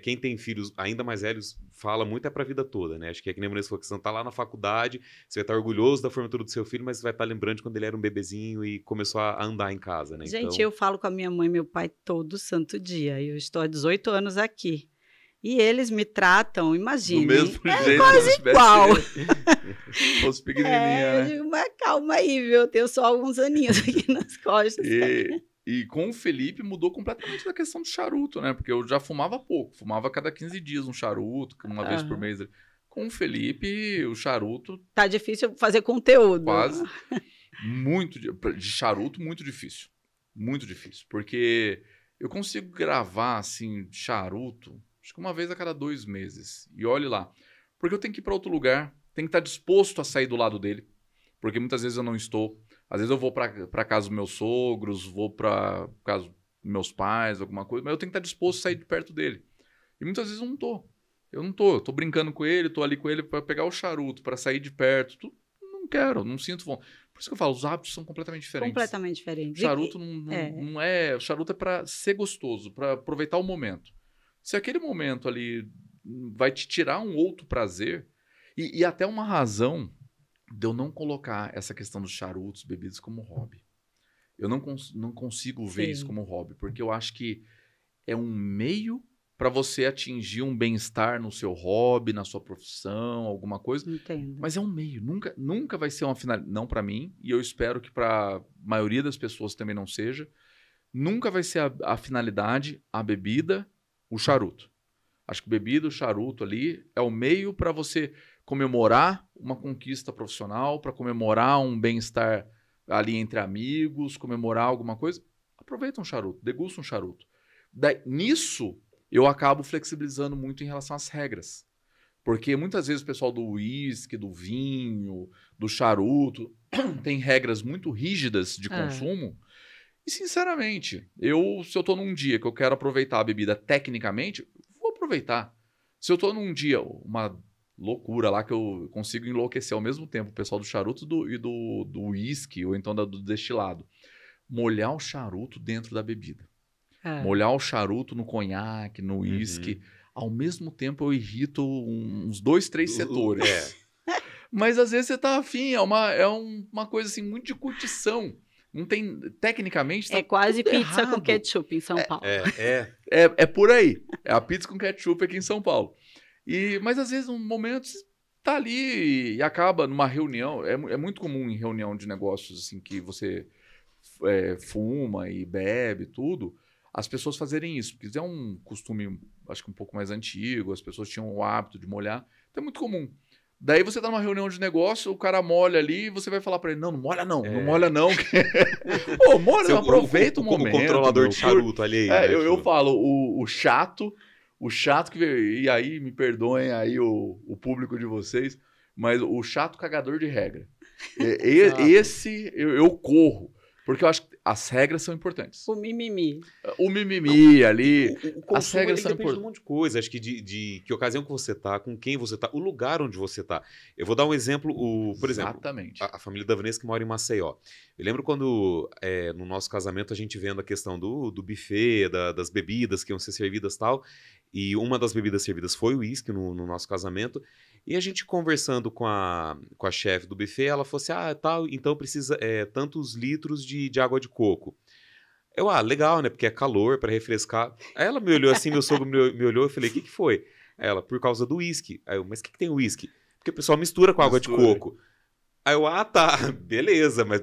quem tem filhos ainda mais velhos, fala muito pra vida toda, né? Acho que é que nem a Vanessa falou, que você tá lá na faculdade, você vai estar orgulhoso da formatura do seu filho, mas você vai estar lembrando de quando ele era um bebezinho e começou a andar em casa, né? Gente, então... eu falo com a minha mãe e meu pai todo santo dia. Eu estou há 18 anos aqui. E eles me tratam, imagine. Do mesmo jeito, quase igual. Os pequenininhos, né? Mas calma aí, viu? Eu tenho só alguns aninhos aqui nas costas. E com o Felipe mudou completamente da questão do charuto, né? Porque eu já fumava pouco. Fumava a cada 15 dias um charuto, uma vez por mês. Com o Felipe, o charuto... Tá difícil fazer conteúdo. Quase. De charuto, muito difícil. Muito difícil. Porque eu consigo gravar, assim, charuto... Acho que uma vez a cada 2 meses. E olhe lá. Porque eu tenho que ir para outro lugar. Tenho que estar disposto a sair do lado dele. Porque muitas vezes eu não estou. Às vezes eu vou para casa dos meus sogros, vou para casa dos meus pais, alguma coisa. Mas eu tenho que estar disposto a sair de perto dele. E muitas vezes eu não estou. Eu não estou. Eu tô brincando com ele, estou ali com ele para pegar o charuto, para sair de perto. Não quero, não sinto vontade. Por isso que eu falo, os hábitos são completamente diferentes. Completamente diferentes. Charuto não é... Charuto é para ser gostoso, para aproveitar o momento. Se aquele momento ali vai te tirar um outro prazer, e até uma razão de eu não colocar essa questão dos charutos, bebidas como hobby. Eu não consigo ver isso como hobby, porque eu acho que é um meio para você atingir um bem-estar no seu hobby, na sua profissão, alguma coisa. Entendo. Mas é um meio, nunca vai ser uma finalidade. Não para mim, e eu espero que para a maioria das pessoas também não seja. Nunca vai ser a finalidade, a bebida, o charuto. Acho que bebida, o charuto ali é o meio para você comemorar uma conquista profissional, para comemorar um bem-estar ali entre amigos, comemorar alguma coisa. Aproveita um charuto, degusta um charuto. Nisso, eu acabo flexibilizando muito em relação às regras. Porque muitas vezes o pessoal do uísque, do vinho, do charuto, tem regras muito rígidas de consumo. E, sinceramente, se eu tô num dia que eu quero aproveitar a bebida tecnicamente, vou aproveitar. Se eu tô num dia, uma loucura lá que eu consigo enlouquecer ao mesmo tempo o pessoal do charuto e do uísque, ou então do destilado. Molhar o charuto dentro da bebida. Molhar o charuto no conhaque, no uísque. Ao mesmo tempo eu irrito uns 2, 3 setores. Mas às vezes você tá afim, é uma coisa assim, muito de curtição. Não tem, tecnicamente, tá quase tudo pizza errado. com ketchup em São Paulo. É por aí. É a pizza com ketchup aqui em São Paulo. Mas às vezes, um momento, você tá ali e acaba numa reunião. É muito comum em reunião de negócios, assim, que você fuma e bebe tudo, as pessoas fazerem isso. Porque é um costume, acho que um pouco mais antigo, as pessoas tinham o hábito de molhar. Então é muito comum. Daí você tá numa reunião de negócio, o cara molha ali e você vai falar pra ele, não molha não, não molha não. Pô, molha, não, aproveita o momento. O controlador de charuto ali. Né, eu falo, o chato que veio, e aí me perdoem aí o público de vocês, mas o chato cagador de regra. Esse eu corro, porque eu acho que as regras são importantes. O mimimi. O mimimi ali. O as regras são depende de um monte de coisa. Acho que de que ocasião que você tá, com quem você tá, o lugar onde você tá. Eu vou dar um exemplo. Por exemplo, a família da Vanessa que mora em Maceió. Eu lembro quando, no nosso casamento, a gente vendo a questão do buffet, das bebidas que iam ser servidas e tal. E uma das bebidas servidas foi o uísque no nosso casamento. E a gente conversando com a chefe do buffet, ela falou assim, tal, então precisa tantos litros de água de coco. Eu, legal, né? Porque é calor, para refrescar. Aí ela me olhou assim, meu sogro me olhou, eu falei, o que foi? Aí ela, por causa do uísque. Aí eu, mas o que tem uísque? Porque o pessoal mistura com água de coco. Aí eu, tá, beleza, mas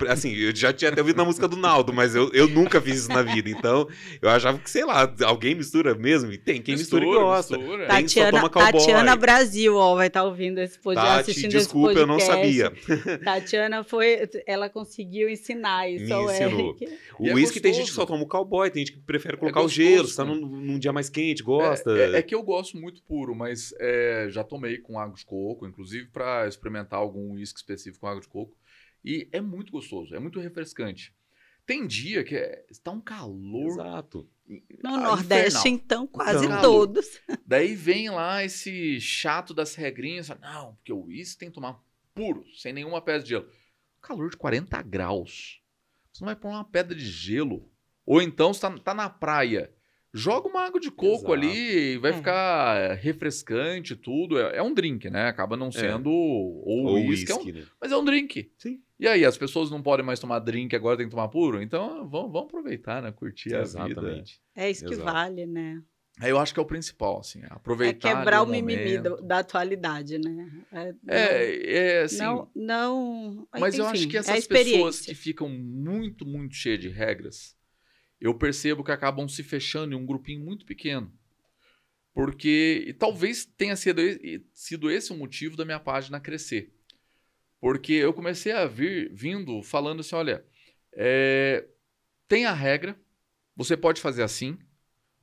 assim, eu já tinha até ouvido na música do Naldo, mas eu nunca fiz isso na vida, então eu achava que, sei lá, alguém mistura mesmo, e tem quem mistura e gosta. Tem, Tatiana Brasil, vai estar ouvindo esse podcast, assistindo desculpa, esse podcast. Eu não sabia. Tatiana ela conseguiu ensinar isso. Me ensinou. O uísque tem gente que só toma o cowboy, tem gente que prefere colocar o gelo, se tá num dia mais quente, gosta. É que eu gosto muito puro, mas já tomei com água de coco, inclusive para experimentar algum uísque específico com água de coco. E é muito gostoso, é muito refrescante. Tem dia que está um calor. Exato. No Nordeste, então, quase todos. Daí vem lá esse chato das regrinhas. Não, porque o uísque tem que tomar puro, sem nenhuma pedra de gelo. Calor de 40 graus. Você não vai pôr uma pedra de gelo. Ou então você tá na praia. Joga uma água de coco ali, vai ficar refrescante, tudo. É um drink, né? Acaba não sendo ou uísque, né? Mas é um drink. Sim. E aí, as pessoas não podem mais tomar drink, agora tem que tomar puro? Então, vamos aproveitar, né? Curtir a vida. É isso que vale, né? Eu acho que é o principal, assim, aproveitar. É quebrar o mimimi da atualidade, né? Assim. Não. Mas enfim, eu acho que essas pessoas que ficam muito, muito cheias de regras, eu percebo que acabam se fechando em um grupinho muito pequeno. Porque talvez tenha sido esse o motivo da minha página crescer. Porque eu comecei a vindo falando assim, olha, tem a regra, você pode fazer assim,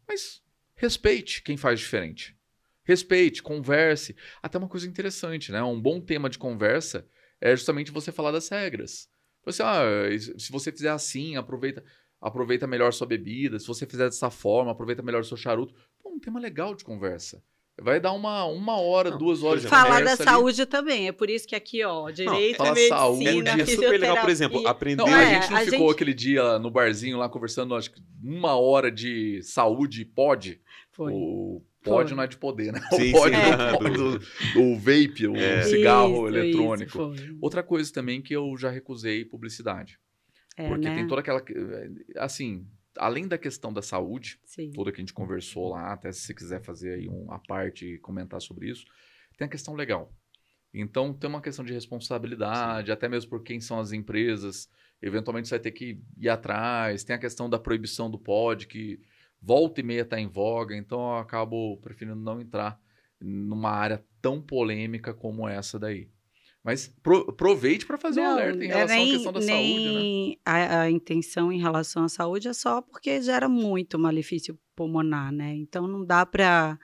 mas respeite quem faz diferente. Respeite, converse. Até uma coisa interessante, né? Um bom tema de conversa é justamente você falar das regras. Você, se você fizer assim, aproveita melhor sua bebida. Se você fizer dessa forma, aproveita melhor o seu charuto. Um tema legal de conversa. Vai dar uma hora, 2 horas de conversa. Falar da saúde também. É por isso que aqui, direito, medicina, é super legal, por exemplo, aprender... a gente não ficou aquele dia no barzinho lá conversando, acho que 1 hora de saúde pode? Foi. O pode não é de poder, né? Sim, o pode do vape, o cigarro eletrônico. Outra coisa também que eu já recusei publicidade. Porque tem toda aquela... Assim... Além da questão da saúde, toda que a gente conversou lá, até se você quiser fazer aí uma parte e comentar sobre isso, tem a questão legal. Então, tem uma questão de responsabilidade, até mesmo por quem são as empresas. Eventualmente, você vai ter que ir atrás. Tem a questão da proibição do pod, que volta e meia está em voga. Então, eu acabo preferindo não entrar numa área tão polêmica como essa daí. Mas aproveite para fazer um alerta em relação à questão da saúde, né? A intenção em relação à saúde é só porque gera muito malefício pulmonar, né? Então não dá para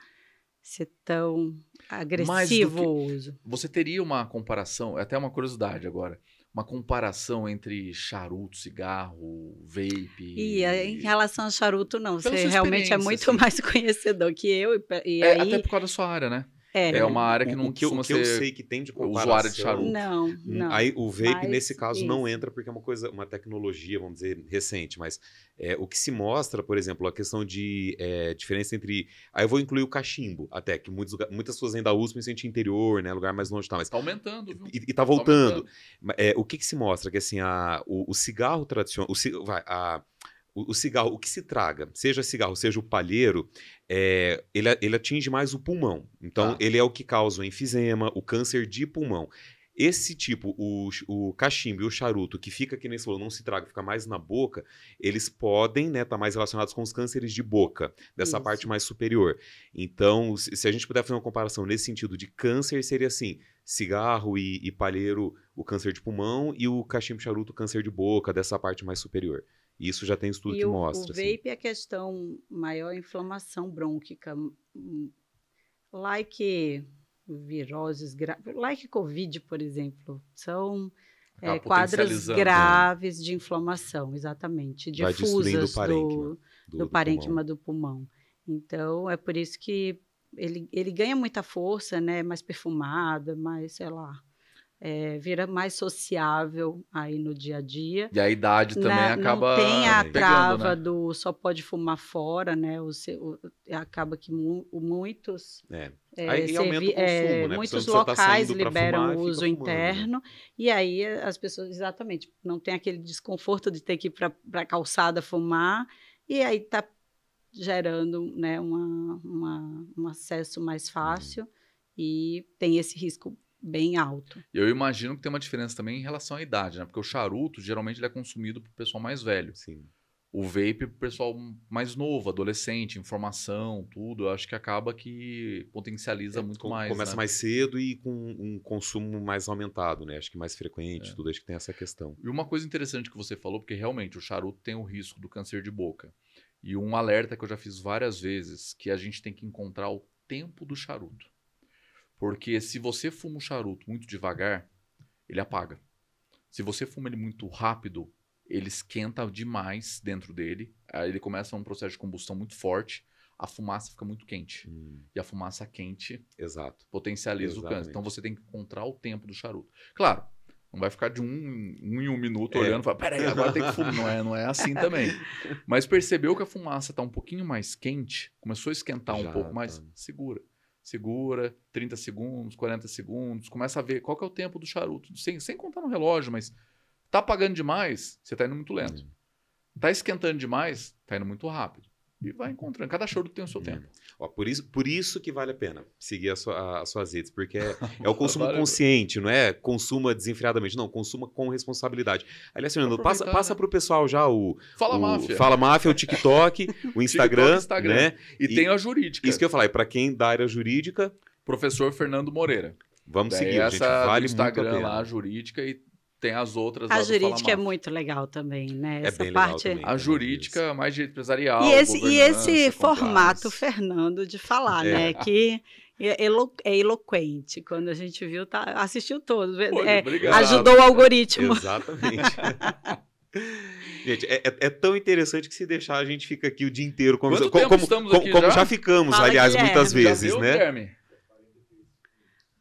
ser tão agressivo o uso. Você teria uma comparação, até uma curiosidade agora, uma comparação entre charuto, cigarro, vape... Em relação ao charuto, não. Pela Você sua realmente é experiência, muito mais conhecedor que eu. E aí, até por causa da sua área, né? É uma área que não costuma ser eu sei que tem de comparação, usuário de charuto. Não. Aí o vape, Mas nesse caso, não isso. entra porque é uma tecnologia, vamos dizer, recente. Mas o que se mostra, por exemplo, a questão de diferença entre... Aí eu vou incluir o cachimbo, até, que muitas pessoas ainda usam, principalmente interior, né? Lugar mais longe e tal. Mas Tá aumentando, viu? E tá voltando. O que se mostra? Que assim, o cigarro tradicional... O cigarro, o que se traga, seja cigarro, seja o palheiro, ele atinge mais o pulmão. Então, ele é o que causa o enfisema, o câncer de pulmão. Esse tipo, o cachimbo e o charuto, que fica aqui nesse falou, não se traga, fica mais na boca, eles podem estar mais relacionados com os cânceres de boca, dessa parte mais superior. Então, se a gente puder fazer uma comparação nesse sentido de câncer, seria assim, cigarro e palheiro, o câncer de pulmão, e o cachimbo e charuto, o câncer de boca, dessa parte mais superior. Isso já tem estudo que mostra. O vape é questão maior inflamação brônquica, like viroses graves, like Covid, por exemplo, são quadros graves de inflamação, exatamente, difusas do parênquima do pulmão. Então, é por isso que ele ganha muita força, né, mais perfumada, mais, sei lá, vira mais sociável aí no dia a dia. E a idade também acaba não tem a pegando, trava, né? do só pode fumar fora, né? Acaba que muitos... Aí aumenta o consumo, né? Muitos Você tá locais saindo pra liberam fumar, o uso fica fumando, interno, né? E aí as pessoas, exatamente, não tem aquele desconforto de ter que ir para a calçada fumar, e aí está gerando, né, um acesso mais fácil, e tem esse risco bem alto. Eu imagino que tem uma diferença também em relação à idade, né? Porque o charuto, geralmente, ele é consumido por pessoal mais velho. Sim. O vape pro pessoal mais novo, adolescente, informação, tudo. Eu acho que acaba que potencializa muito mais. Começa né? mais cedo e com um consumo mais aumentado, né? Acho que mais frequente, tudo. Acho que tem essa questão. E uma coisa interessante que você falou, porque realmente o charuto tem o risco do câncer de boca. E um alerta que eu já fiz várias vezes, que a gente tem que encontrar o tempo do charuto. Porque se você fuma um charuto muito devagar, ele apaga. Se você fuma ele muito rápido, ele esquenta demais dentro dele. Aí ele começa um processo de combustão muito forte. A fumaça fica muito quente. E a fumaça quente potencializa o câncer. Então você tem que encontrar o tempo do charuto. Claro, não vai ficar de um em um minuto olhando e falar, peraí, agora tem que fumar. Não é assim também. Mas percebeu que a fumaça está um pouquinho mais quente, começou a esquentar um pouco mais, segura, 30 segundos, 40 segundos, começa a ver qual que é o tempo do charuto, sem contar no relógio, mas tá apagando demais, você tá indo muito lento. Tá esquentando demais, tá indo muito rápido. E vai encontrando, cada charuto tem o seu tempo. Ó, por isso que vale a pena seguir as suas redes, porque é o consumo consciente, não é consuma desenfreadamente, não, consuma com responsabilidade. Aliás, Fernando, passa pro pessoal já Fala Máfia, o TikTok, o Instagram, né? E tem a jurídica. Isso que eu falei, para quem da área jurídica, professor Fernando Moreira. Vamos seguir, gente, vale muito a pena. Lá, a jurídica, e tem as outras. A jurídica é muito legal também, né? Essa bem parte legal também, a jurídica, mais direito empresarial. E esse formato, Fernando, de falar, né? Que é eloquente. Quando a gente viu, assistiu todo. Ajudou o algoritmo. Exatamente. Gente, é tão interessante que se deixar a gente fica aqui o dia inteiro conversando. Como já ficamos, fala, aliás, Guilherme, muitas vezes, deu, né? Guilherme?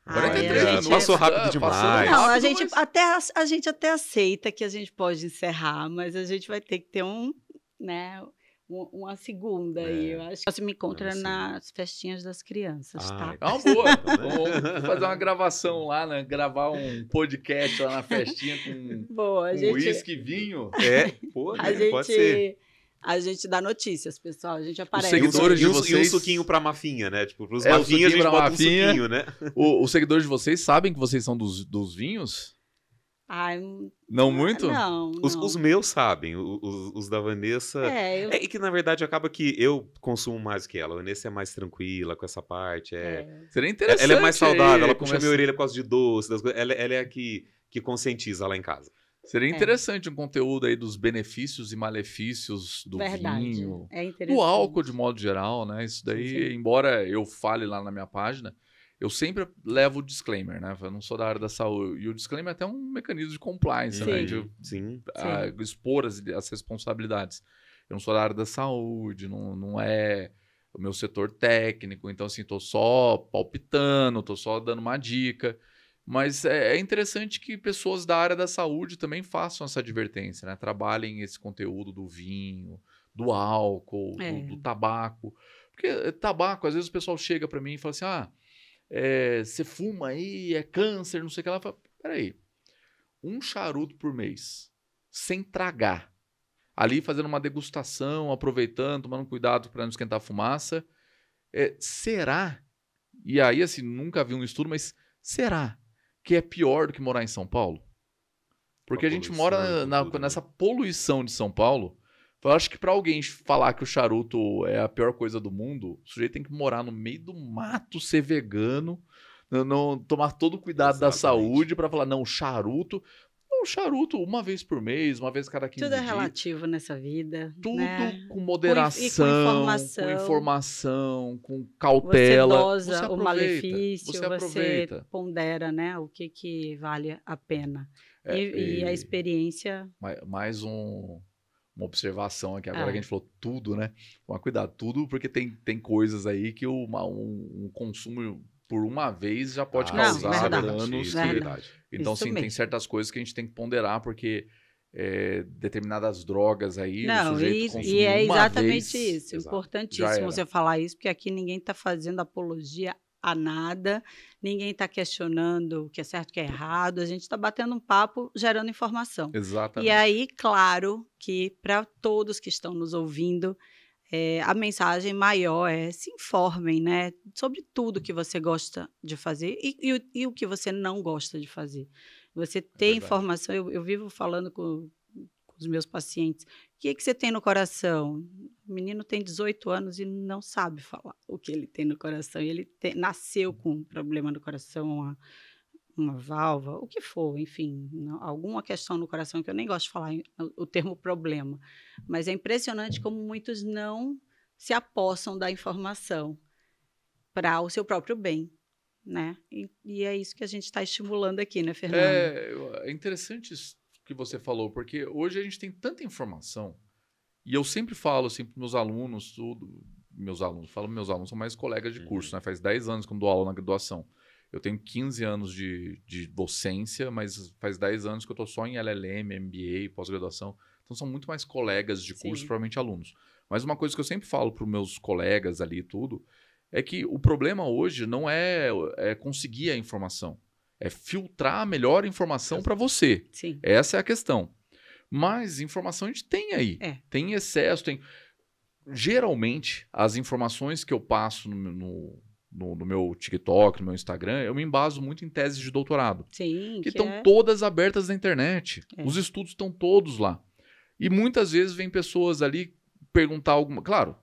43 passou rápido demais. Não, a gente até aceita que a gente pode encerrar, mas a gente vai ter que ter uma segunda aí. Eu acho que você me encontra nas festinhas das crianças, tá? Ah, boa! Vamos fazer uma gravação lá, né? Gravar um podcast lá na festinha com uísque e vinho. Pode ser. A gente dá notícias, pessoal. A gente aparece. Os seguidores de vocês... E um suquinho pra mafinha, né? Tipo, pros mafinhas a gente bota um suquinho, né? Os seguidores de vocês sabem que vocês são dos vinhos? Ai, Não muito? não, Os não. meus sabem, os da Vanessa. Eu. É que na verdade acaba que eu consumo mais que ela. A Vanessa é mais tranquila com essa parte. Seria Ela é mais interessante saudável, ela aí puxa minha orelha por causa de doce, das coisas. Ela é a que conscientiza lá em casa. Seria interessante um conteúdo aí dos benefícios e malefícios do Verdade. vinho, É do interessante. álcool de modo geral, né? Isso daí, Sim. embora eu fale lá na minha página, eu sempre levo o disclaimer, né? Eu não sou da área da saúde. E o disclaimer é até um mecanismo de compliance, né? De Sim. expor as responsabilidades. Eu não sou da área da saúde, não é o meu setor técnico, então assim, tô só palpitando, tô só dando uma dica. Mas é interessante que pessoas da área da saúde também façam essa advertência, né? Trabalhem esse conteúdo do vinho, do álcool, do tabaco. Porque tabaco, às vezes o pessoal chega para mim e fala assim, você fuma aí, é câncer, não sei o que lá. Fala, peraí, um charuto por mês, sem tragar, ali fazendo uma degustação, aproveitando, tomando cuidado para não esquentar a fumaça, será? E aí, assim, nunca vi um estudo, mas será que é pior do que morar em São Paulo? Porque a gente mora nessa poluição de São Paulo. Eu acho que para alguém falar que o charuto é a pior coisa do mundo, o sujeito tem que morar no meio do mato, ser vegano, não tomar todo o cuidado da saúde para falar, não, charuto uma vez por mês, uma vez cada 15 dias. Tudo é relativo nessa vida. Tudo né? com moderação, com informação, com cautela. Você dosa o malefício, você pondera, né, o que vale a pena. E a experiência... Mais uma observação aqui, agora que a gente falou tudo, né? Mas cuidado, tudo, porque tem coisas aí que um consumo por uma vez já pode causar danos. Verdade. Então, sim, tem certas coisas que a gente tem que ponderar, porque determinadas drogas aí, o sujeito consumiu é exatamente uma vez, isso. Importantíssimo você falar isso, porque aqui ninguém está fazendo apologia a nada, ninguém está questionando o que é certo, o que é errado, a gente está batendo um papo, gerando informação. Exatamente. E aí, claro, que para todos que estão nos ouvindo, a mensagem maior se informem, né, sobre tudo que você gosta de fazer e o que você não gosta de fazer. Você tem informação, eu vivo falando com os meus pacientes, o que você tem no coração? O menino tem 18 anos e não sabe falar o que ele tem no coração. E ele nasceu com um problema no coração, uma válvula, o que for, enfim, alguma questão no coração, que eu nem gosto de falar o termo problema. Mas é impressionante como muitos não se apossam da informação para o seu próprio bem. Né? E é isso que a gente está estimulando aqui, né, Fernando? É interessante isso que você falou, porque hoje a gente tem tanta informação, e eu sempre falo assim para meus alunos, meus alunos são mais colegas de curso, né? Faz 10 anos que eu dou aula na graduação. Eu tenho 15 anos de docência, mas faz 10 anos que eu estou só em LLM, MBA, pós-graduação. Então são muito mais colegas de curso, provavelmente alunos. Mas uma coisa que eu sempre falo para os meus colegas ali e tudo, é que o problema hoje não é conseguir a informação. É filtrar a melhor informação para você. Sim. Essa é a questão. Mas informação a gente tem aí. Tem excesso, tem... Geralmente, as informações que eu passo no meu TikTok, no meu Instagram, eu me embaso muito em teses de doutorado. Sim, que estão todas abertas na internet. Os estudos estão todos lá. E muitas vezes vem pessoas ali perguntar alguma... Claro,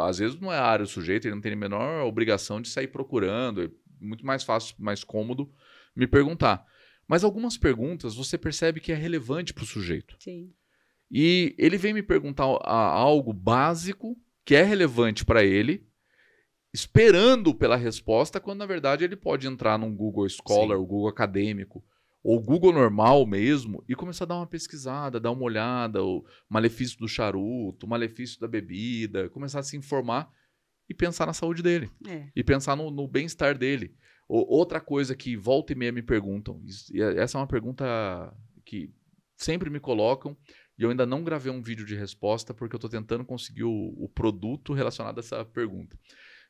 às vezes não é a área do sujeito, ele não tem a menor obrigação de sair procurando. É muito mais fácil, mais cômodo me perguntar. Mas algumas perguntas você percebe que é relevante para o sujeito. Sim. E ele vem me perguntar algo básico que é relevante para ele, esperando pela resposta, quando na verdade ele pode entrar num Google Scholar, o Google Acadêmico, ou Google normal mesmo, e começar a dar uma pesquisada, dar uma olhada, o malefício do charuto, o malefício da bebida, começar a se informar e pensar na saúde dele. E pensar no bem-estar dele. Outra coisa que volta e meia me perguntam, e essa é uma pergunta que sempre me colocam, e eu ainda não gravei um vídeo de resposta, porque eu estou tentando conseguir o produto relacionado a essa pergunta.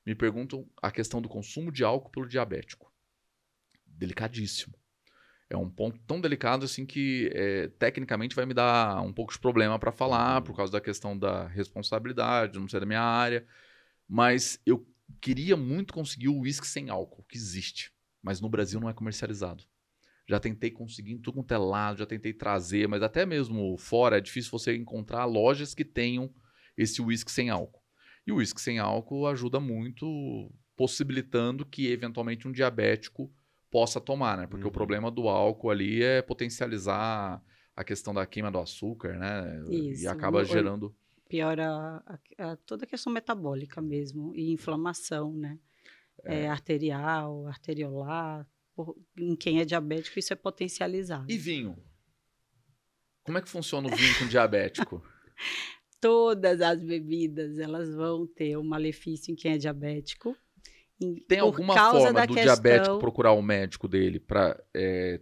Me perguntam a questão do consumo de álcool pelo diabético. Delicadíssimo. É um ponto tão delicado assim que tecnicamente vai me dar um pouco de problema para falar, por causa da questão da responsabilidade, não sei da minha área. Mas eu queria muito conseguir o uísque sem álcool, que existe. Mas no Brasil não é comercializado. Já tentei conseguir em tudo quanto é lado, já tentei trazer, mas até mesmo fora é difícil você encontrar lojas que tenham esse uísque sem álcool. E o uísque sem álcool ajuda muito, possibilitando que eventualmente um diabético possa tomar, né? Porque o problema do álcool ali é potencializar a questão da queima do açúcar, né? E Isso. acaba gerando... Piora toda a questão metabólica mesmo, e inflamação, né? Arterial, arteriolar. Em quem é diabético, isso é potencializado. E vinho? Como é que funciona o vinho com diabético? Todas as bebidas, elas vão ter um malefício em quem é diabético. Tem alguma forma do diabético procurar o médico dele para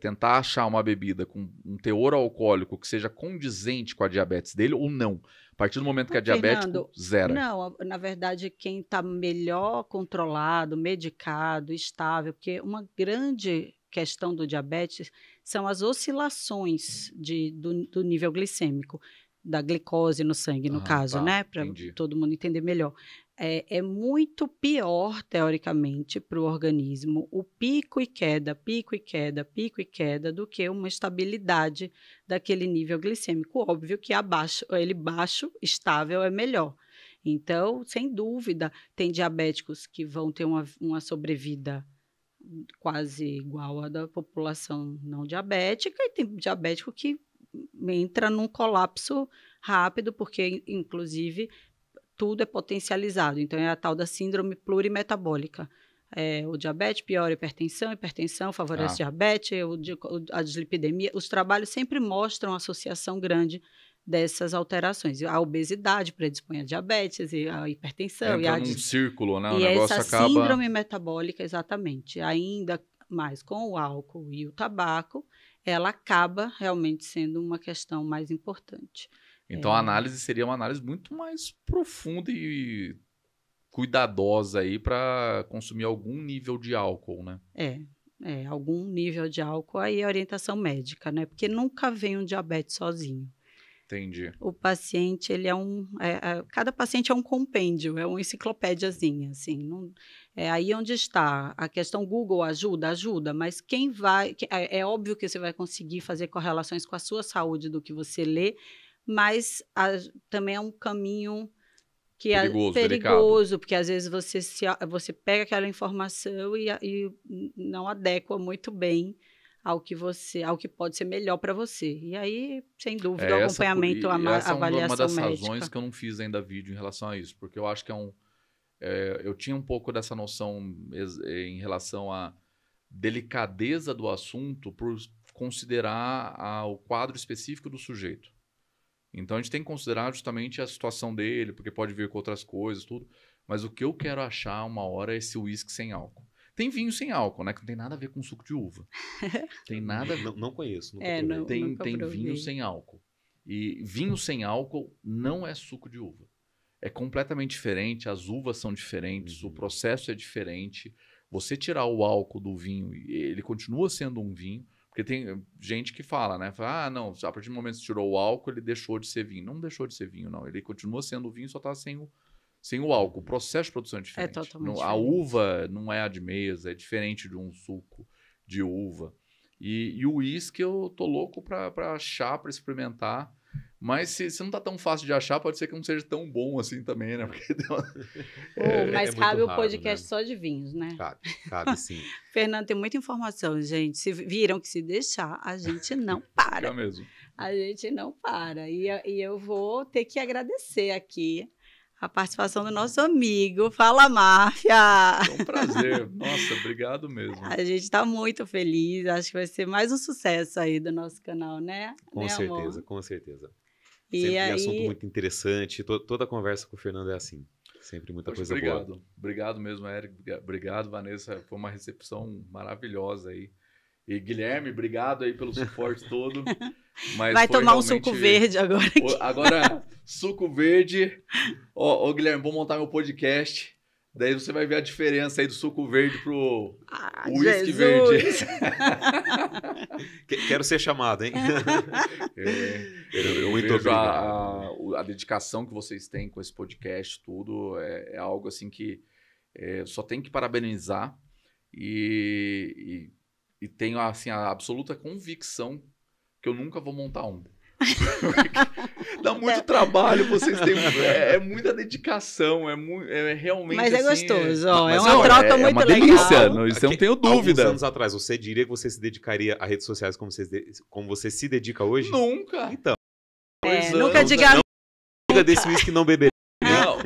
tentar achar uma bebida com um teor alcoólico que seja condizente com a diabetes dele ou não? A partir do momento que é diabético, Fernando, zero. Não, na verdade, quem está melhor controlado, medicado, estável, porque uma grande questão do diabetes são as oscilações do nível glicêmico, da glicose no sangue, no caso, né? Para todo mundo entender melhor. É muito pior, teoricamente, para o organismo o pico e queda, pico e queda, pico e queda, do que uma estabilidade daquele nível glicêmico. Óbvio que ele baixo, estável, é melhor. Então, sem dúvida, tem diabéticos que vão ter uma sobrevida quase igual à da população não diabética, e tem diabético que entra num colapso rápido, porque, inclusive, tudo é potencializado. Então, é a tal da síndrome plurimetabólica. O diabetes piora a hipertensão favorece diabetes, a dislipidemia. Os trabalhos sempre mostram associação grande dessas alterações. A obesidade predispõe a diabetes, e a hipertensão. Entra num círculo, né? O negócio essa síndrome metabólica, exatamente, ainda mais com o álcool e o tabaco, ela acaba realmente sendo uma questão mais importante. Então, a análise seria uma análise muito mais profunda e cuidadosa aí para consumir algum nível de álcool, né? Algum nível de álcool, aí é orientação médica, né? Porque nunca vem um diabetes sozinho. Entendi. O paciente, ele cada paciente é um compêndio, é uma enciclopédiazinha, assim. Aí onde está. A questão Google ajuda, mas quem vai... É óbvio que você vai conseguir fazer correlações com a sua saúde do que você lê, mas também é um caminho que perigoso, porque às vezes você pega aquela informação e não adequa muito bem ao que pode ser melhor para você. E aí, sem dúvida, o acompanhamento, a avaliação médica. Essa é uma das razões que eu não fiz ainda vídeo em relação a isso, porque eu acho que eu tinha um pouco dessa noção em relação à delicadeza do assunto por considerar o quadro específico do sujeito. Então, a gente tem que considerar justamente a situação dele, porque pode vir com outras coisas, tudo. Mas o que eu quero achar uma hora é esse uísque sem álcool. Tem vinho sem álcool, né? Que não tem nada a ver com suco de uva. Tem nada a ver. Não conheço. Tem vinho sem álcool. E vinho sem álcool não é suco de uva. É completamente diferente, as uvas são diferentes, o processo é diferente. Você tirar o álcool do vinho, ele continua sendo um vinho. Porque tem gente que fala, né? Fala, não, a partir do momento que você tirou o álcool, ele deixou de ser vinho. Não deixou de ser vinho, não. Ele continua sendo vinho, só está sem o álcool. O processo de produção é diferente. Totalmente A diferente. uva não é a de mesa, é diferente de um suco de uva. E o uísque eu tô louco para achar, para experimentar. Mas se não tá tão fácil de achar, pode ser que não seja tão bom assim também, né? Porque mas cabe o raro, podcast né? só de vinhos, né? Cabe sim. Fernando, tem muita informação, gente. Viram que se deixar, a gente não para. Fica mesmo. A gente não para. E eu vou ter que agradecer aqui a participação do nosso amigo Fala Máfia. É um prazer. Nossa, obrigado mesmo. A gente está muito feliz. Acho que vai ser mais um sucesso aí do nosso canal, né? Com certeza, amor? com certeza. E Sempre aí... assunto muito interessante. Toda a conversa com o Fernando é assim. Sempre muita coisa boa. Obrigado mesmo, Eric. Obrigado, Vanessa. Foi uma recepção maravilhosa aí. E Guilherme, obrigado aí pelo suporte todo. Mas vai tomar realmente... um suco verde agora. Agora, suco verde. Ô, Guilherme, vou montar meu podcast. Daí você vai ver a diferença aí do suco verde pro uísque verde. Quero ser chamado, hein? Eu muito vejo a dedicação que vocês têm com esse podcast, tudo. É algo assim que só tem que parabenizar. E E tenho assim, a absoluta convicção que eu nunca vou montar um. Dá muito trabalho, vocês têm. É muita dedicação, é realmente. Mas é assim, gostoso, ó, é mas uma não, troca muito uma legal. delícia, isso eu não tenho Alguns dúvida. anos atrás, você diria que você se dedicaria a redes sociais como você se dedica hoje? Nunca. Então. Nunca diga não diga desse uísque que não beberia. Não,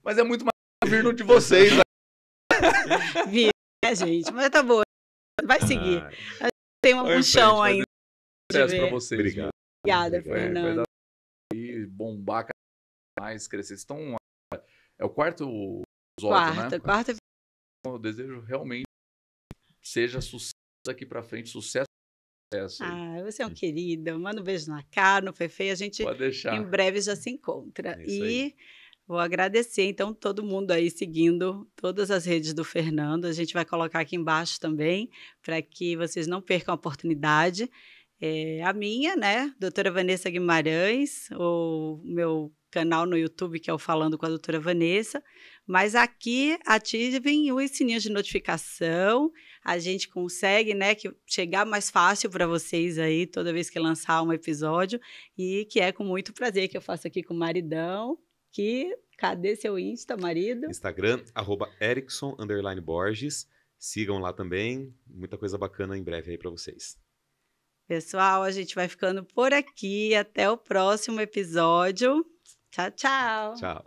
mas é muito mais vir no de vocês. Né? Vira, né, gente? Mas tá bom, vai seguir. Ah, Tem um chão ainda. Sucesso ver. pra vocês. Obrigado. Obrigada, Vai Fernando. dar e bombar cada vez mais, crescer. Vocês estão. É o quarto episódio, né? Quarta. Eu desejo realmente seja sucesso daqui pra frente, sucesso. Ah, você é um querido. Manda um beijo na cara, no Fefe. A gente Pode deixar. em breve já se encontra. É isso E aí. vou agradecer, então, todo mundo aí seguindo todas as redes do Fernando. A gente vai colocar aqui embaixo também, para que vocês não percam a oportunidade. A minha, né, doutora Vanessa Guimarães, o meu canal no YouTube, que é o Falando com a doutora Vanessa, mas aqui ativem os sininhos de notificação, a gente consegue, né, chegar mais fácil para vocês aí, toda vez que lançar um episódio, e que é com muito prazer que eu faço aqui com o maridão, cadê seu Insta, marido? Instagram, @Erickson_Borges. Sigam lá também, muita coisa bacana em breve aí para vocês. Pessoal, a gente vai ficando por aqui. Até o próximo episódio. Tchau, tchau. Tchau.